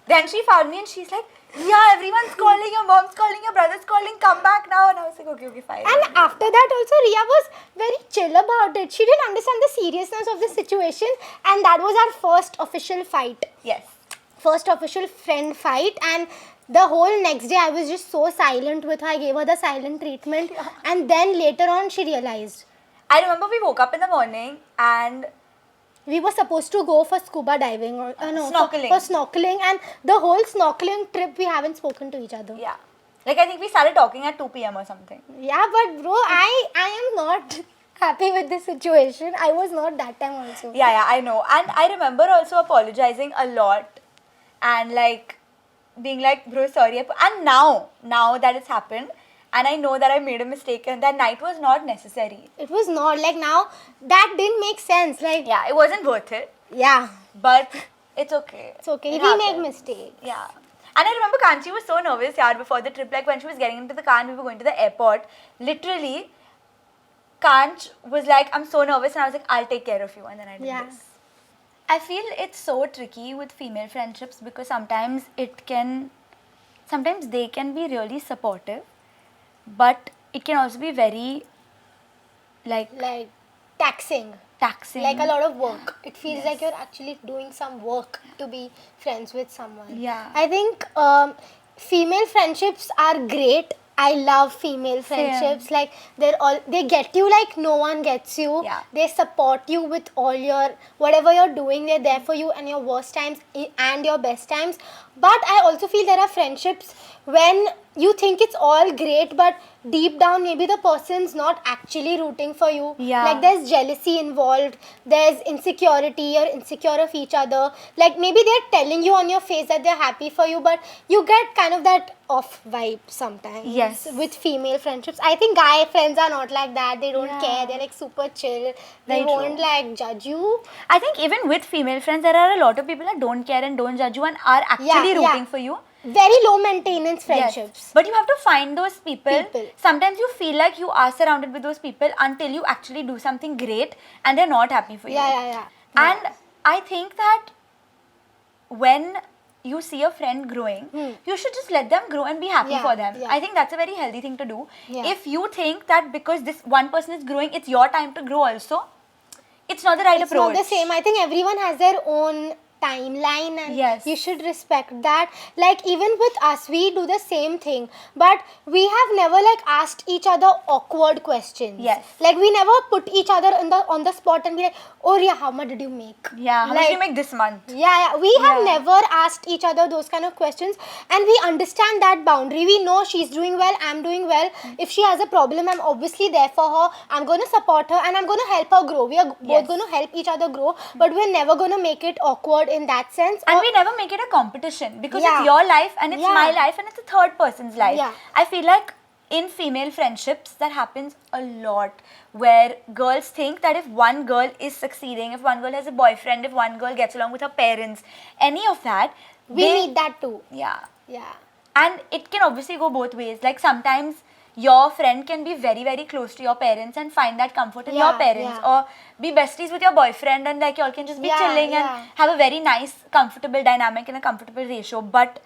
Then she found me and she's like, yeah, everyone's calling. Your mom's calling. Your brother's calling. Come back now. And I was like, okay, fine. And after that also, Rhea was very chill about it. She didn't understand the seriousness of the situation. And that was our first official fight. Yes. First official friend fight. And the whole next day, I was just so silent with her. I gave her the silent treatment. And then later on, she realized. I remember we woke up in the morning and we were supposed to go for scuba diving or Snorkeling. For snorkeling, and the whole snorkeling trip we haven't spoken to each other. yeah. Like, I think we started talking at 2 p.m. or something. Yeah, but bro, I am not happy with this situation. I was not that time also. Yeah, I know. And I remember also apologizing a lot and like being like, bro, sorry. And now that it's happened and I know that I made a mistake and that night was not necessary. It was not like now that didn't make sense. Like Yeah, it wasn't worth it. yeah, But it's okay. it's okay. It We make happens. mistakes. Yeah. And I remember Kanchi was so nervous before the trip. Like when she was getting into the car and we were going to the airport, literally, Kanch was like, I'm so nervous. And I was like, I'll take care of you. And then I did Yeah. this. I feel it's so tricky with female friendships because sometimes they can be really supportive, but it can also be very Like taxing. taxing. Like a lot of work. It feels like you're actually doing some work to be friends with someone. Yeah. I think female friendships are great. I love female friendships. Like they get you like no one gets you. Yeah. They support you with all your whatever you're doing. They're there for you and your worst times and your best times. But I also feel there are friendships when you think it's all great, but deep down maybe the person's not actually rooting for you. Yeah. Like there's jealousy involved, there's insecurity, you're insecure of each other. Like maybe they're telling you on your face that they're happy for you, but you get kind of that off vibe sometimes. Yes. With female friendships. I think guy friends are not like that. They don't Yeah. care. They're like super chill. They Very won't true. like judge you. I think even with female friends, there are a lot of people that don't care and don't judge you and are actually Yeah, rooting yeah. for you. Very low maintenance friendships. Yes. But you have to find those people. People. Sometimes you feel like you are surrounded with those people until you actually do something great and they're not happy for you. Yeah. And I think that when you see a friend growing, you should just let them grow and be happy Yeah, for them. yeah. I think that's a very healthy thing to do. Yeah. If you think that because this one person is growing, it's your time to grow also, it's not the right It's approach. not the same. I think everyone has their own timeline and Yes. you should respect that. Like even with us, we do the same thing, but we have never like asked each other awkward questions. Yes. Like we never put each other on the spot and be like, oh Rhea, how much did you make? Yeah, how much Like, do you make this month? Yeah. We have Yeah. never asked each other those kind of questions, and we understand that boundary. We know she's doing well, I'm doing well. If she has a problem, I'm obviously there for her. I'm going to support her and I'm going to help her grow. We are both Yes. going to help each other grow, but we're never going to make it awkward in that sense. And Or- we never make it a competition because Yeah. it's your life and it's Yeah. my life and it's a third person's life. Yeah. I feel like in female friendships that happens a lot where girls think that if one girl is succeeding, if one girl has a boyfriend, if one girl gets along with her parents, any of that, we they- need that too. Yeah. Yeah. And it can obviously go both ways. Like sometimes your friend can be very, very close to your parents and find that comfort in your Yeah, parents. yeah. Or be besties with your boyfriend and like y'all can just be Yeah, chilling yeah. and have a very nice, comfortable dynamic in a comfortable ratio. But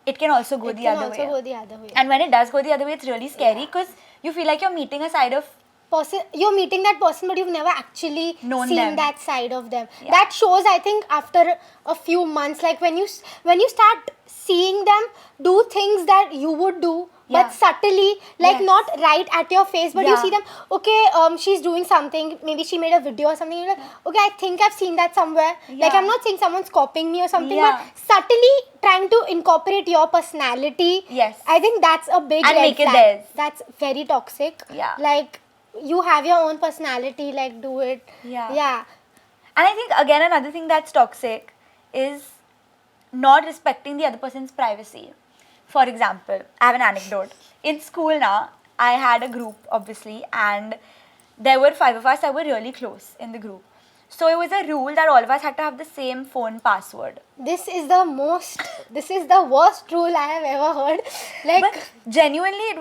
it can also go It the can other also way. go the other way. And when it does go the other way, it's really scary because you feel like you're meeting a side of You're meeting that person, but you've never actually Known seen them. that side of them. Yeah. That shows, I think, after a few months. Like when you start seeing them do things that you would do, Yeah. but subtly, like Yes. not right at your face, but you Yeah. see them. Okay, she's doing something. Maybe she made a video or something. You're like, okay, I think I've seen that somewhere. Like Yeah. I'm not saying someone's copying me or something, Yeah. but subtly trying to incorporate your personality. Yes. I think that's a big And red make it flag. theirs. That's very toxic. Yeah. Like you have your own personality, like do it. Yeah. Yeah. And I think again another thing that's toxic is not respecting the other person's privacy. For example, I have an anecdote. In school now, I had a group obviously and there were 5 of us that were really close in the group. So it was a rule that all of us had to have the same phone password. This is the worst rule I have ever heard. Like But genuinely it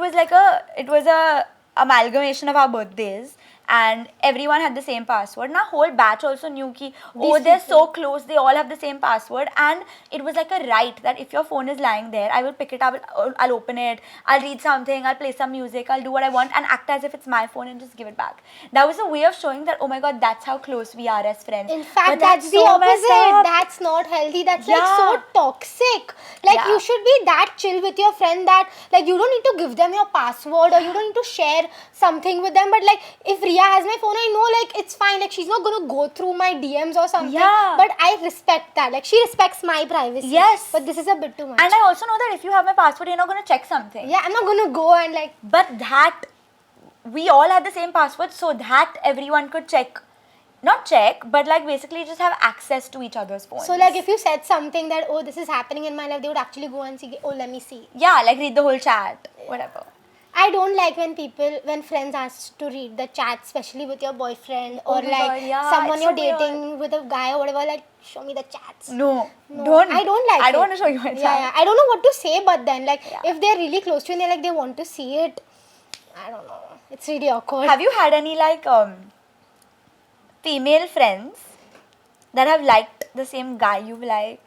was a amalgamation of our birthdays and everyone had the same password. Now whole batch also knew ki, oh These they're so people. close, they all have the same password, and it was like a right that if your phone is lying there, I will pick it up, I'll open it, I'll read something, I'll play some music, I'll do what I want and act as if it's my phone and just give it back. That was a way of showing that, oh my god, that's how close we are as friends. in fact, But that's the so messed opposite. up. That's not healthy. That's like Yeah. so toxic. Like Yeah. you should be that chill with your friend that like you don't need to give them your password or you don't need to share something with them. But like if Rhea has my phone, I know like it's fine. Like she's not gonna go through my DMs or something. Yeah. But I respect that. Like she respects my privacy. Yes. But this is a bit too much. And I also know that if you have my password, you're not going to check something. Yeah, I'm not gonna go and like But that we all had the same password so that everyone could check. Not check, but like basically just have access to each other's phones. so like if you said something that oh this is happening in my life, they would actually go and see, oh let me see. yeah, like read the whole chat, whatever. I don't like when friends ask to read the chat, especially with your boyfriend or Oh my like God, yeah, someone it's you're so weird. dating with a guy or whatever. Like show me the chats. No, No, don't. I don't like I it. don't want to show you my chat. Yeah, I don't know what to say, but then like Yeah. if they're really close to you and they're like they want to see it, I don't know. It's really awkward. Have you had any like female friends that have liked the same guy you've liked?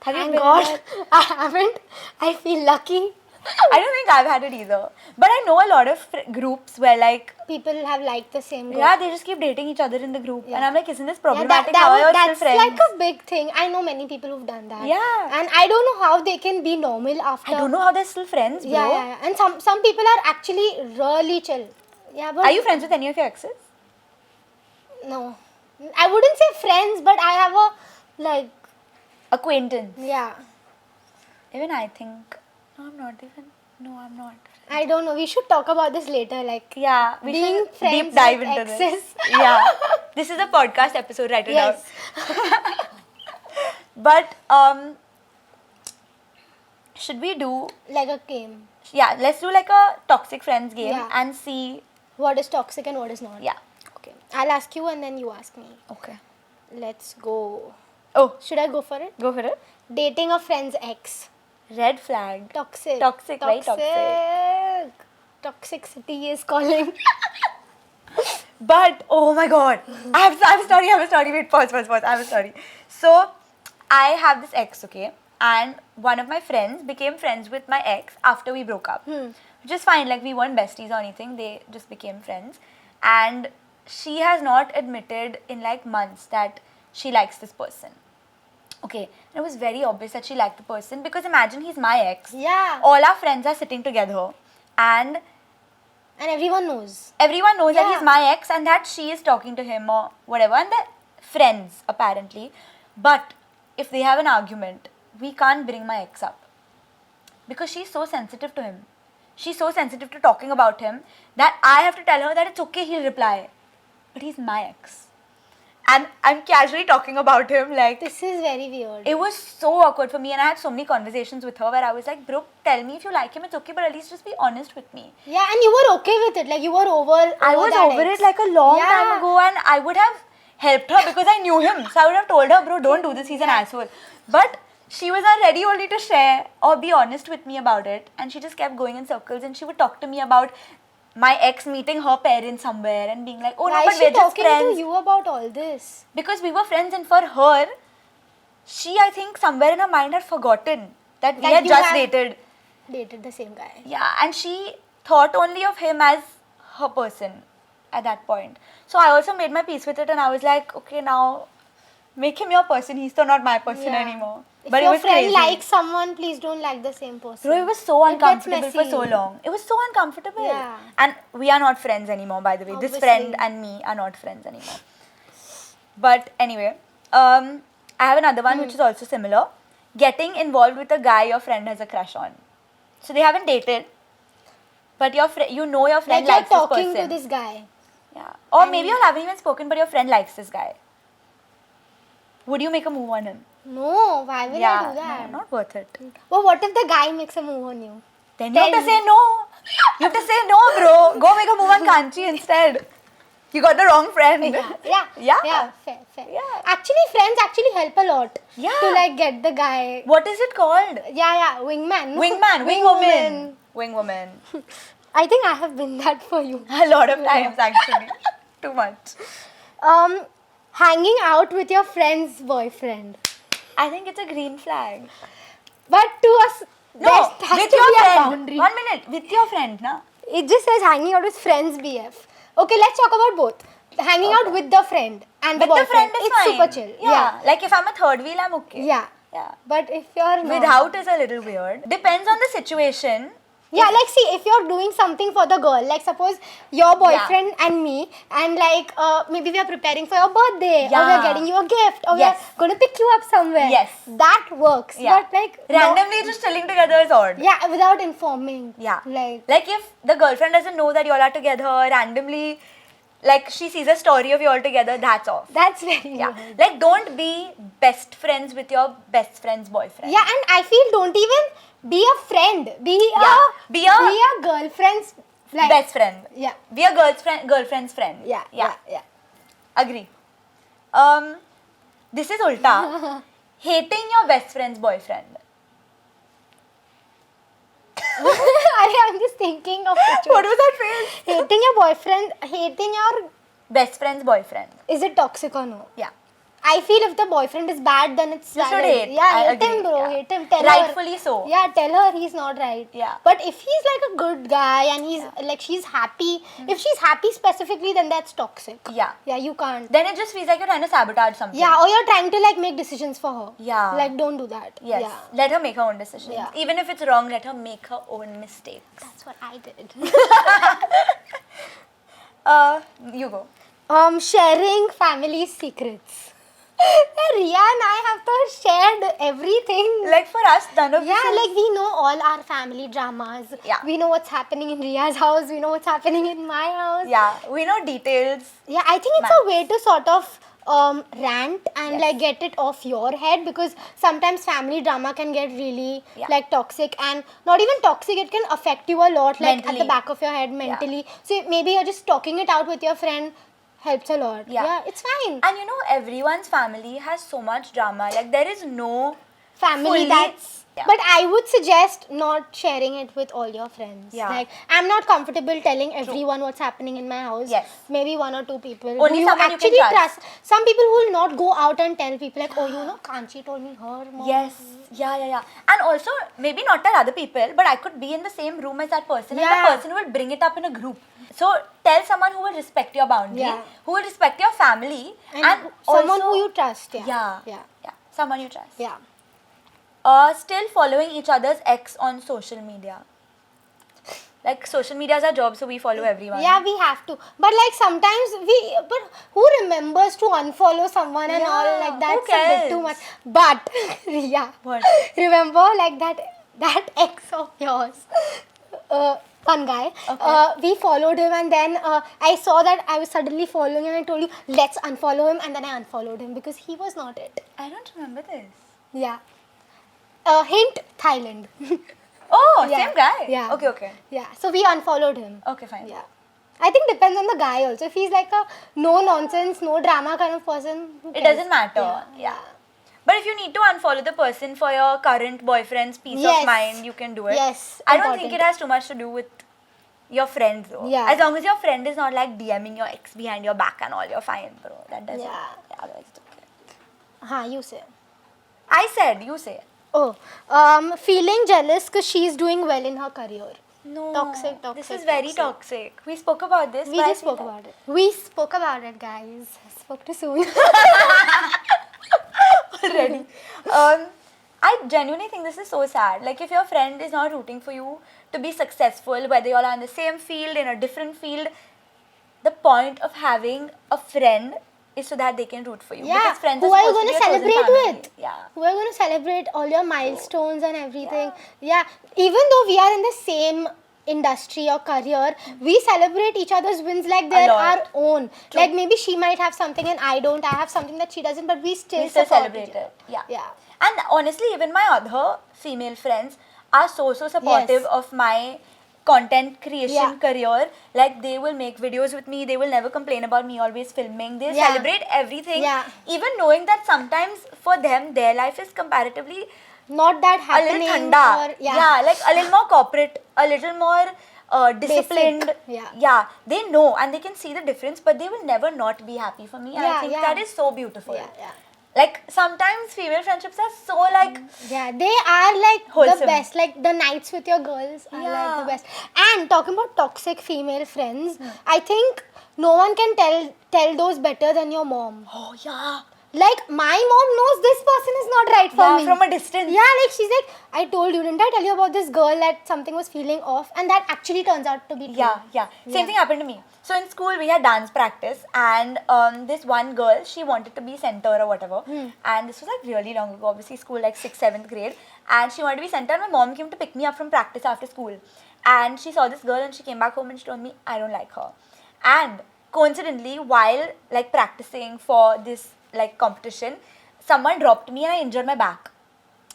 Have you Thank been God there? I haven't. I feel lucky. I don't think I've had it either. But I know a lot of groups where like, People have liked the same girl. yeah, they just keep dating each other in the group. Yeah. And I'm like, isn't this Yeah, problematic? How are you still that's friends? like a big thing. I know many people who've done that. Yeah. And I don't know how they can be normal after. I don't know how they're still friends, bro. Yeah. And some people are actually really chill. Yeah, but Are you friends with any of your exes? no, I wouldn't say friends, but I have a like Acquaintance. yeah. Even I think, no, I'm not even. No, I'm not. I don't know. We should talk about this later. Like, Yeah, we being should friends deep dive with into exes. this. Yeah, this is a podcast episode. Write it down. Yes. But should we do? Like a game. Yeah, let's do like a toxic friends game Yeah. and see. What is toxic and what is not. Yeah. Okay. I'll ask you and then you ask me. Okay. Let's go. Oh, Should I go for it? go for it. Dating a friend's ex. Red flag. Toxic. Toxic, right? Toxic. Toxicity is calling. But oh my god, I have a story. Wait, pause. I have a story. So I have this ex, okay, and one of my friends became friends with my ex after we broke up, which is fine. Like we weren't besties or anything. They just became friends, and she has not admitted in like months that she likes this person. Okay, and it was very obvious that she liked the person because imagine he's my ex. Yeah. All our friends are sitting together, and And everyone knows. everyone knows that Yeah. he's my ex and that she is talking to him or whatever, and they're friends apparently. But if they have an argument, we can't bring my ex up because she's so sensitive to him. She's so sensitive to talking about him that I have to tell her that it's okay, he'll reply. But he's my ex. And I'm casually talking about him like This is very weird. it was so awkward for me, and I had so many conversations with her where I was like, bro, tell me if you like him, it's okay, but at least just be honest with me. Yeah, and you were okay with it. Like you were over. I was that over ex. it like a long Yeah. time ago, and I would have helped her because I knew him. So I would have told her, bro, don't do this, he's an asshole. But she was not ready only to share or be honest with me about it, and she just kept going in circles, and she would talk to me about my ex meeting her parents somewhere and being like, oh Why no, but is she we're just talking friends. to you about all this? Because we were friends, and for her, she, I think, somewhere in her mind had forgotten that we That had you just have- dated. Dated the same guy. Yeah, and she thought only of him as her person at that point. So I also made my peace with it, and I was like, okay, now make him your person. He's still not my person Yeah. anymore. If But it your was friend crazy. likes someone, please don't like the same person. Bro, it was so It gets uncomfortable for messy. so long. It was so uncomfortable. Yeah. And we are not friends anymore, by the way. This Obviously. friend and me are not friends anymore. But anyway, I have another one which is also similar. Getting involved with a guy your friend has a crush on. So they haven't dated, but your you know your friend Like you're likes this talking person. to this guy. Yeah. Or maybe you haven't even spoken, but your friend likes this guy. Would you make a move on him? No, why will I yeah, do that? no, not worth it. Well, what if the guy makes a move on you? Then you have to say no. You have to say no, bro. Go make a move on Kanchi instead. You got the wrong friend. Yeah. Fair. Yeah. Actually, friends actually help a lot. Yeah. To like get the guy. What is it called? Yeah, wingman. Wingman, wingwoman. Wingwoman. I think I have been that for you. A lot of times actually. Too much. Hanging out with your friend's boyfriend. I think it's a green flag. But to us, No, there has with to your be a friend. boundary. 1 minute. With your friend, na? It just says hanging out with friends BF. Okay, let's talk about both. Hanging out with the friend and the With the boyfriend. friend is It's fine. super chill. Yeah. Like if I'm a third wheel, I'm okay. Yeah. Yeah. But if you're not. Without is a little weird. Depends on the situation. Yeah, like see, if you're doing something for the girl, like suppose your boyfriend and me, and like maybe we are preparing for your birthday, or we Yeah. are getting you a gift, or Yes. we are going to pick you up somewhere. Yes. That works. Yeah. But like Randomly just chilling together is odd. yeah, without informing. Yeah. Like if the girlfriend doesn't know that you all are together, randomly, like she sees a story of you all together, that's off. that's very Yeah. weird. Like don't be best friends with your best friend's boyfriend. Yeah, and I feel don't even be a friend. Be Be a girlfriend's like best friend. Yeah. Be a girlfriend's friend. Yeah. Agree. This is ulta. Hating your best friend's boyfriend. I'm just thinking of What was that face? hating your boyfriend, hating your Best friend's boyfriend. is it toxic or no? Yeah. I feel if the boyfriend is bad, then it's You should valid. hate. Yeah, I hate him, agree. bro. Yeah. Hate him. Tell her. Rightfully so. Yeah, tell her he's not right. Yeah. But if he's like a good guy and he's like she's happy, if she's happy specifically, then that's toxic. Yeah. Yeah, you can't. Then it just feels like you're trying to sabotage something. Yeah, or you're trying to like make decisions for her. Yeah. Like don't do that. Yes. Yeah. Let her make her own decisions. Yeah. Even if it's wrong, let her make her own mistakes. That's what I did. You go. Sharing family secrets. Rhea and I have to shared everything. Like for us, none of this Yeah, is- like we know all our family dramas. Yeah. We know what's happening in Rhea's house. We know what's happening in my house. Yeah, we know details. Yeah, I think it's a way to sort of rant and like get it off your head, because sometimes family drama can get really like toxic, and not even toxic, it can affect you a lot, like at the back of your head mentally. So maybe you're just talking it out with your friend helps a lot. Yeah, it's fine. And you know, everyone's family has so much drama. Like there is no Family fully- that's Yeah. but I would suggest not sharing it with all your friends. Yeah. Like I'm not comfortable telling everyone what's happening in my house. Yes. Maybe one or two people Only who you someone you can actually trust. Some people who will not go out and tell people like, oh, you know, Kanchi told me her mom. Yes. Yeah. And also, maybe not tell other people, but I could be in the same room as that person, and Yeah. the person will bring it up in a group. So tell someone who will respect your boundary, Yeah. who will respect your family, And someone also- who you trust. Yeah. Someone you trust. Yeah. Still following each other's ex on social media. Like social media is our job, so we follow everyone. Yeah, we have to. But like sometimes but who remembers to unfollow someone and all, like who that's a bit cares? too much. But Rhea, What? remember like that ex of yours, one guy, we followed him, and then I saw that I was suddenly following him, and I told you, let's unfollow him, and then I unfollowed him because he was not it. I don't remember this. Yeah. Hint, Thailand. Oh, Yeah. same guy? Yeah. Okay. Yeah, so we unfollowed him. Okay, fine. Yeah. I think depends on the guy also. If he's like a no nonsense, no drama kind of person, who It cares? doesn't matter. Yeah. But if you need to unfollow the person for your current boyfriend's peace Yes. of mind, you can do it. Yes, I don't think important. it has too much to do with your friends though. Yeah. As long as your friend is not like DMing your ex behind your back and all, you're fine, bro. That doesn't. Yeah. Otherwise it's okay. You say. I said, you say. Oh, feeling jealous because she's doing well in her career. No. Toxic. This is very toxic. We spoke about this. We but I just feel spoke like- about it. We spoke about it, guys. Spoke too soon. already. I genuinely think this is so sad. Like if your friend is not rooting for you to be successful, whether you all are in the same field, in a different field, the point of having a friend is so that they can root for you. Yeah. Because friends Who are are you supposed to going to be your chosen celebrate family. with? Yeah. Who are going to celebrate all your milestones and everything? Yeah. Even though we are in the same industry or career, we celebrate each other's wins like they're lot. our own. Like maybe she might have something and I don't. I have something that she doesn't, but we still support celebrate each other. it. Yeah. Yeah. And honestly, even my other female friends are so supportive Yes. of my content creation Yeah. career. Like they will make videos with me. They will never complain about me always filming. They Yeah. celebrate everything. Yeah. Even knowing that sometimes for them their life is comparatively Not that a happening. little thanda. or- yeah. Like a little more corporate, a little more disciplined. Basic, yeah. They know and they can see the difference, but they will never not be happy for me. And I Yeah, think yeah. that is so beautiful. Yeah. Like sometimes female friendships are so like Yeah, they are like the Wholesome. best. Like the nights with your girls are like the best. And talking about toxic female friends, I think no one can tell those better than your mom. oh yeah. Like my mom knows this person is not right for Yeah, me. from a distance. Yeah, like she's like, I told you, didn't I tell you about this girl that something was feeling off, and that actually turns out to be true. Yeah. Same thing happened to me. So in school we had dance practice and this one girl, she wanted to be center or whatever. And this was like really long ago, obviously school like 6th, 7th grade. And she wanted to be center and my mom came to pick me up from practice after school. And she saw this girl and she came back home and she told me, I don't like her. And coincidentally, while like practicing for this like competition, someone dropped me and I injured my back.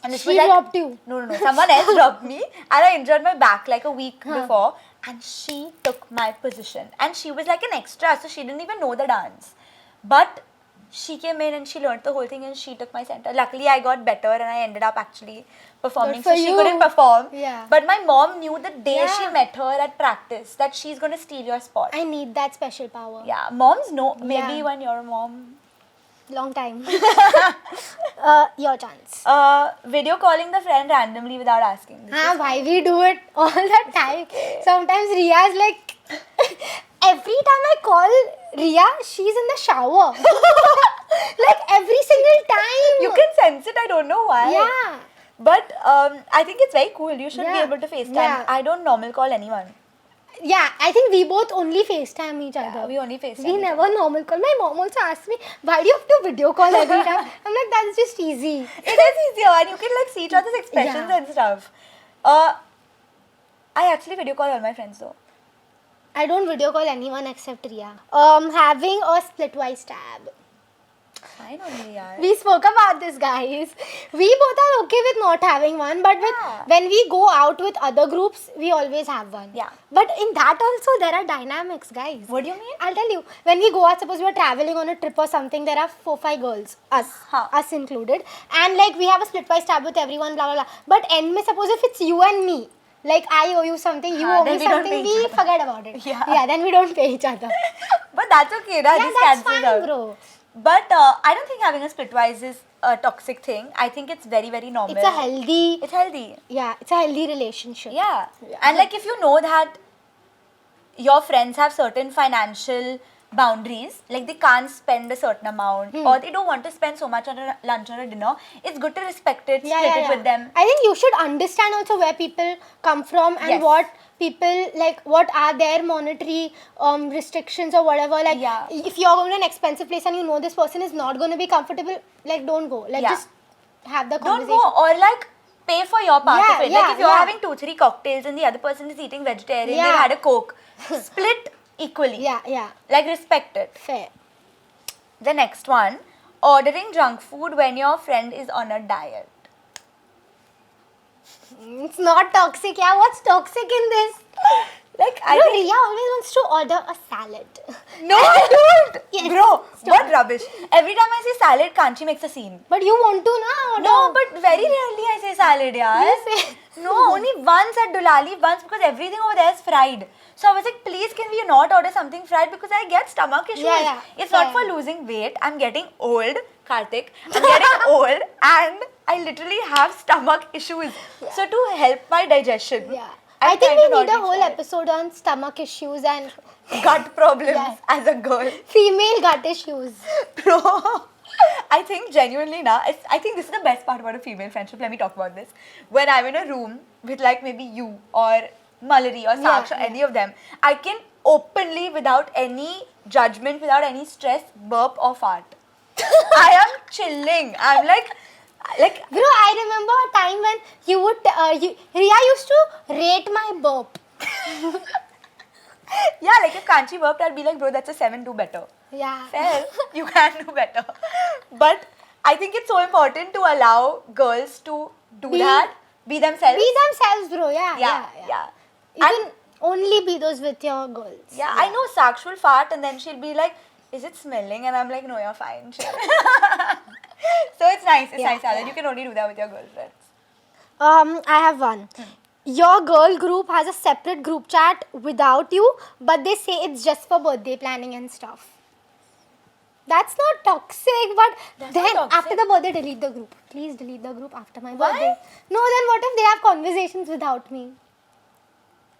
And this She was like, dropped you? No. Someone else dropped me and I injured my back like a week before. And she took my position. And she was like an extra, so she didn't even know the dance. But she came in and she learned the whole thing and she took my center. Luckily, I got better and I ended up actually performing. Good for So she you. couldn't perform. Yeah. But my mom knew the day she Yeah. met her at practice that she's going to steal your spot. I need that special power. Yeah, moms know. Maybe Yeah. when you're a mom. Long time. Your chance. Video calling the friend randomly without asking. This is- Why we do it all the time. Sometimes Rhea's like, every time I call Rhea, she's in the shower. Like every single time. You can sense it, I don't know why. Yeah. But I think it's very cool. You should be Yeah. able to FaceTime. Yeah. I don't normal call anyone. Yeah, I think we both only FaceTime each other. Yeah, we only FaceTime. We never normal call. My mom also asked me, why do you have to video call every time? I'm like, that's just easy. It is easier and you can like see each other's expressions and stuff. I actually video call all my friends though. I don't video call anyone except Rhea. Having a splitwise tab. Fine only, yaar. We spoke about this, guys. We both are okay with not having one, but when we go out with other groups, we always have one. Yeah. But in that also, there are dynamics, guys. What do you mean? I'll tell you. When we go out, suppose we are traveling on a trip or something, there are 4-5 girls, us included. And like we have a splitwise tab with everyone, blah, blah, blah. But end mein, suppose if it's you and me, like I owe you something, you owe me something, we forget about it. Yeah, then we don't pay each other. But that's okay, na? Yeah, that's fine, bro. But I don't think having a splitwise is a toxic thing. I think it's very, very normal. It's a healthy... It's healthy. Yeah, it's a healthy relationship. Yeah. And like if you know that your friends have certain financial boundaries, like they can't spend a certain amount or they don't want to spend so much on a lunch or a dinner, it's good to respect it, split it with them. I think you should understand also where people come from and what people, like what are their monetary restrictions or whatever. Like if you're going to an expensive place and you know this person is not going to be comfortable, like don't go. Like just have the conversation. Don't go or like pay for your part of it. Like if you're having 2-3 cocktails and the other person is eating vegetarian, they've had a Coke, split equally. Yeah. Like respect it. Fair. The next one, ordering junk food when your friend is on a diet. It's not toxic. Yeah, what's toxic in this? Like Rhea always wants to order a salad. No, I don't. Yes. Bro, what rubbish. Every time I say salad, Kanchi makes a scene. But you want to na order. No, but very rarely I say salad, yaar. You say. No, only once at Dulali, once because everything over there is fried. So I was like, please can we not order something fried because I get stomach issues. It's not for losing weight. I'm getting old, Karthik. I'm getting old and I literally have stomach issues. So to help my digestion. I think we need a whole episode on stomach issues and gut problems as a girl. Female gut issues. Bro, I think genuinely now, I think this is the best part about a female friendship. Let me talk about this. When I'm in a room with like maybe you or Mallory or Saksh or any of them, I can openly, without any judgment, without any stress, burp or fart. I am chilling. I'm like, bro, I remember a time when you would, Rhea used to rate my burp. Yeah, like if Kanchi burped, I'd be like, bro, that's a 7, do better. Yeah. Fair, you can do better. But I think it's so important to allow girls to do that, be themselves. Be themselves, bro, yeah. You can only be those with your girls. Yeah, I know Saksh will fart and then she'll be like, is it smelling? And I'm like, no, you're fine. Chill. So it's nice, Alan. You can only do that with your girlfriends. I have one. Your girl group has a separate group chat without you, but they say it's just for birthday planning and stuff. That's not toxic, but then after the birthday, delete the group. Please delete the group after my birthday. No, then what if they have conversations without me?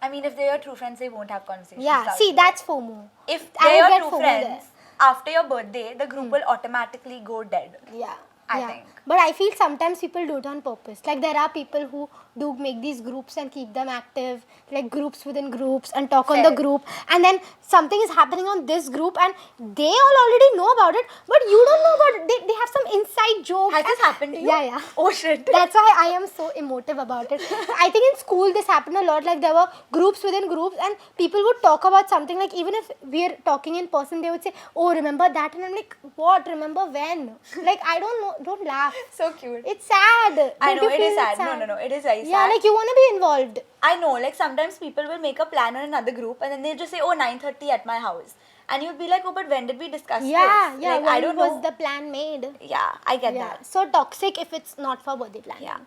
I mean, if they're your true friends, they won't have conversations. Yeah, see, that's FOMO. If they're your true friends, after your birthday, the group will automatically go dead. Yeah. I think. But I feel sometimes people do it on purpose. Like there are people who do make these groups and keep them active, like groups within groups and talk on the group. And then something is happening on this group and they all already know about it, but you don't know about it. They have some inside joke. Has this happened to you? Yeah. Oh shit. That's why I am so emotive about it. I think in school this happened a lot. Like there were groups within groups and people would talk about something. Like even if we're talking in person, they would say, oh, remember that? And I'm like, what? Remember when? Like I don't know. Don't laugh. So cute. It's sad. I know, it is sad. No. It is very sad. Yeah, like you want to be involved. I know, like sometimes people will make a plan on another group and then they'll just say, oh, 9:30 at my house. And you'll be like, oh, but when did we discuss this? Yeah, like, when I don't was know. the plan made? Yeah, I get that. So toxic if it's not for birthday planning. Yeah,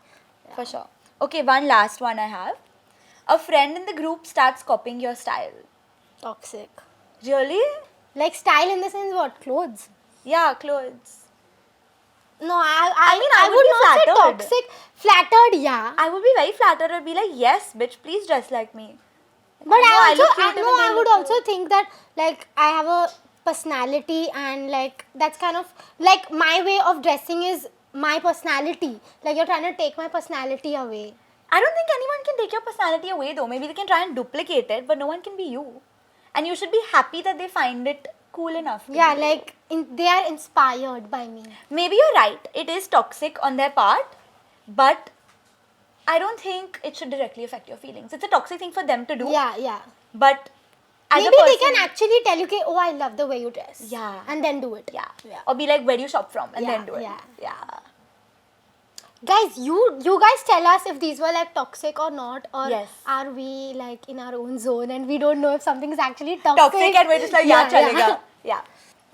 for sure. Okay, one last one I have. A friend in the group starts copying your style. Toxic. Really? Like style in the sense what? Clothes? Yeah, clothes. No, I would not say toxic. Flattered, yeah. I would be very flattered. I'd be like, yes, bitch, please dress like me. But I would also think that like I have a personality and like that's kind of like my way of dressing is my personality. Like you're trying to take my personality away. I don't think anyone can take your personality away though. Maybe they can try and duplicate it, but no one can be you. And you should be happy that they find it cool enough. Yeah, like they are inspired by me. Maybe you're right. It is toxic on their part, but I don't think it should directly affect your feelings. It's a toxic thing for them to do. Yeah. But as Maybe a person, they can actually tell you, okay, oh, I love the way you dress. Yeah. And then do it. Yeah. Or be like, where do you shop from? And then do it. Yeah. Guys, you guys tell us if these were like toxic or not, or Yes. are we like in our own zone and we don't know if something is actually toxic. Toxic and we're just like, chalega. Yeah.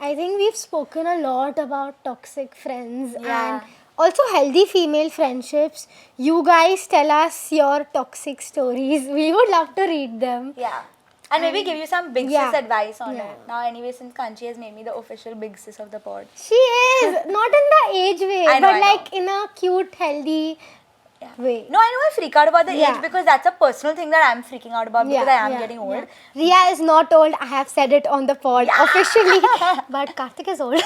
I think we've spoken a lot about toxic friends Yeah. and also healthy female friendships. You guys tell us your toxic stories. We would love to read them. Yeah. And maybe give you some big Yeah. sis advice on Yeah. it. Now, anyway, since Kanchi has made me the official big sis of the pod. She is not in the age way, I know, but I like in a cute, healthy way. No, I know I freak out about the Yeah. age because that's a personal thing that I'm freaking out about because I am getting old. Yeah. Rhea is not old. I have said it on the pod officially, but Karthik is old.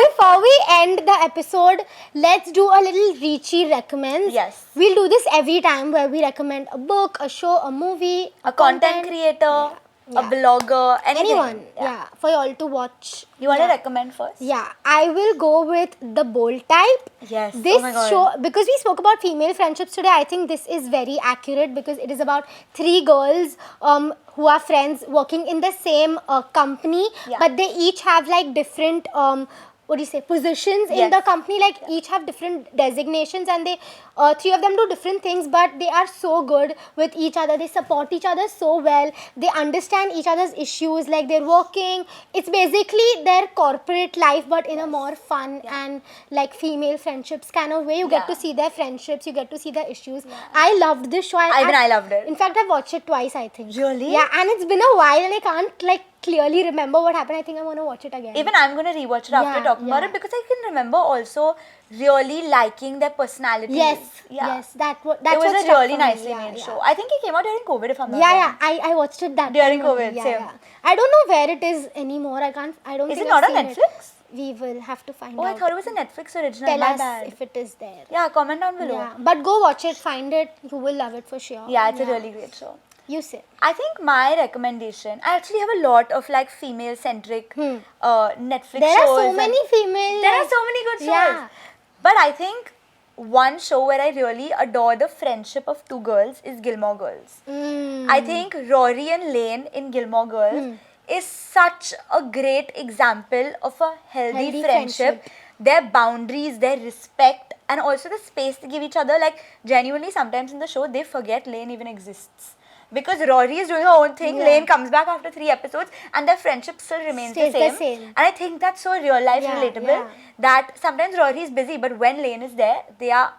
Before we end the episode, let's do a little RheChi recommends. Yes. We'll do this every time where we recommend a book, a show, a movie, A content creator, Yeah. a blogger, anything. anyone. Yeah. For you all to watch. You want to recommend first? Yeah, I will go with the bold type. Yes. This Oh my God. show, because we spoke about female friendships today, I think this is very accurate because it is about 3 girls who are friends working in the same company, Yeah. but they each have like different positions in Yes. the company, like each have different designations, and they 3 of them do different things, but they are so good with each other. They support each other so well. They understand each other's issues, like they're working. It's basically their corporate life, but in a more fun and like female friendships kind of way. You get to see their friendships, you get to see their issues. I loved this show. I loved it. In fact, I've watched it twice, I think. Really? Yeah, and it's been a while and I can't like clearly remember what happened. I think I want to watch it again. Even I'm going to rewatch it after talking about it because I can remember also really liking their personalities. Yes, that's It what was a struck really for me. nicely made show. I think it came out during COVID if I'm not Yeah, wrong. I watched it that During time only. COVID, same. I don't know where it is anymore. I don't Is think it not I've on seen Netflix? It. We will have to find Oh, out. I thought it was a Netflix original. Tell My us bad. if it is there. Yeah, comment down below. Yeah, but go watch it, find it. You will love it for sure. Yeah, it's a really great show. You say. I think my recommendation, I actually have a lot of like female centric Netflix There shows. are so and- many female. There are so many good shows. Yeah. But I think one show where I really adore the friendship of 2 girls is Gilmore Girls. I think Rory and Lane in Gilmore Girls is such a great example of a healthy friendship. Their boundaries, their respect, and also the space they give each other. Like, genuinely, sometimes in the show, they forget Lane even exists. Because Rory is doing her own thing, Lane comes back after 3 episodes, and their friendship still remains Stays the the same. same. And I think that's so real life relatable yeah. that sometimes Rory is busy, but when Lane is there, they are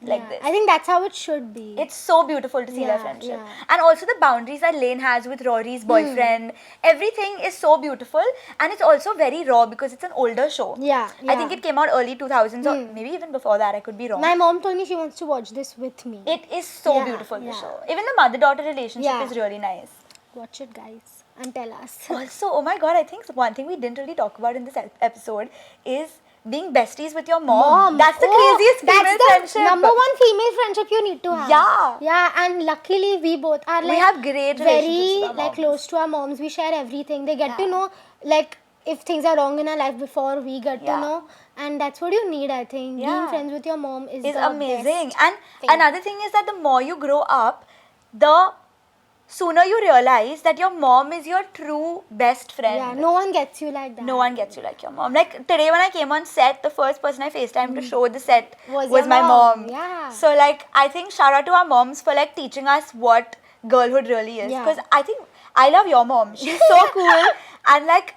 like this. I think that's how it should be. It's so beautiful to see their Yeah, friendship. yeah. And also the boundaries that Lane has with Rory's boyfriend. Everything is so beautiful. And it's also very raw because it's an older show. Yeah, I think it came out early 2000s or maybe even before that. I could be wrong. My mom told me she wants to watch this with me. It is so Yeah, beautiful, the yeah. show. Even the mother-daughter relationship Yeah. is really nice. Watch it, guys, and tell us. Also, oh my god, I think one thing we didn't really talk about in this episode is being besties with your mom. That's the craziest female That's the friendship. number one female friendship you need to have. Yeah. Yeah, and luckily we both are like have great relationships very with our like moms. close to our moms. We share everything. They get to know like if things are wrong in our life before we get to know. And that's what you need, I think. Yeah. Being friends with your mom is the amazing. best And thing. another thing is that the more you grow up, the sooner you realize that your mom is your true best friend. Yeah, no one gets you like that. No one gets you like your mom. Like today when I came on set, the first person I FaceTimed to show the set Was was your my mom. mom. Yeah. So like I think shout out to our moms for like teaching us what girlhood really is. Yeah. Because I think I love your mom. She's so cool. And like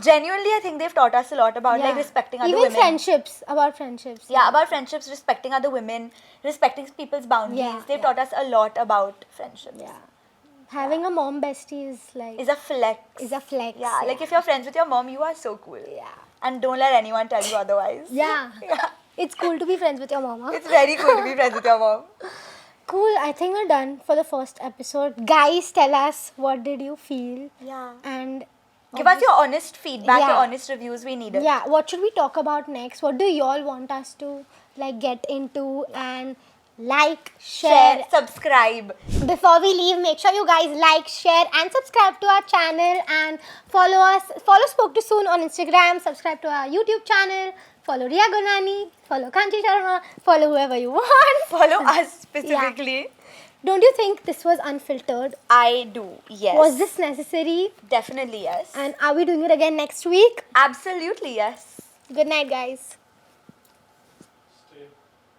genuinely I think they've taught us a lot about like respecting other Even women. friendships, about friendships. Yeah, about friendships, respecting other women, respecting people's boundaries. Yeah, They've yeah. taught us a lot about friendships. Yeah. Having a mom bestie is like Is a flex. is a flex. Yeah, like if you're friends with your mom, you are so cool. Yeah. And don't let anyone tell you otherwise. Yeah. Yeah. It's cool to be friends with your mama. It's very cool to be friends with your mom. Cool. I think we're done for the first episode. Guys, tell us what did you feel? Yeah. And Give us your honest feedback, Yeah. your honest reviews. We need it. yeah, what should we talk about next? What do y'all want us to like get into, and like, share. Subscribe. Before we leave, make sure you guys like, share and subscribe to our channel, and follow Spoke to Soon on Instagram, subscribe to our YouTube channel, follow Rhea Gurnani, follow Kanchi Sharma, follow whoever you want. Follow us specifically. Yeah. Don't you think this was unfiltered? I do, yes. Was this necessary? Definitely yes. And are we doing it again next week? Absolutely yes. Good night, guys.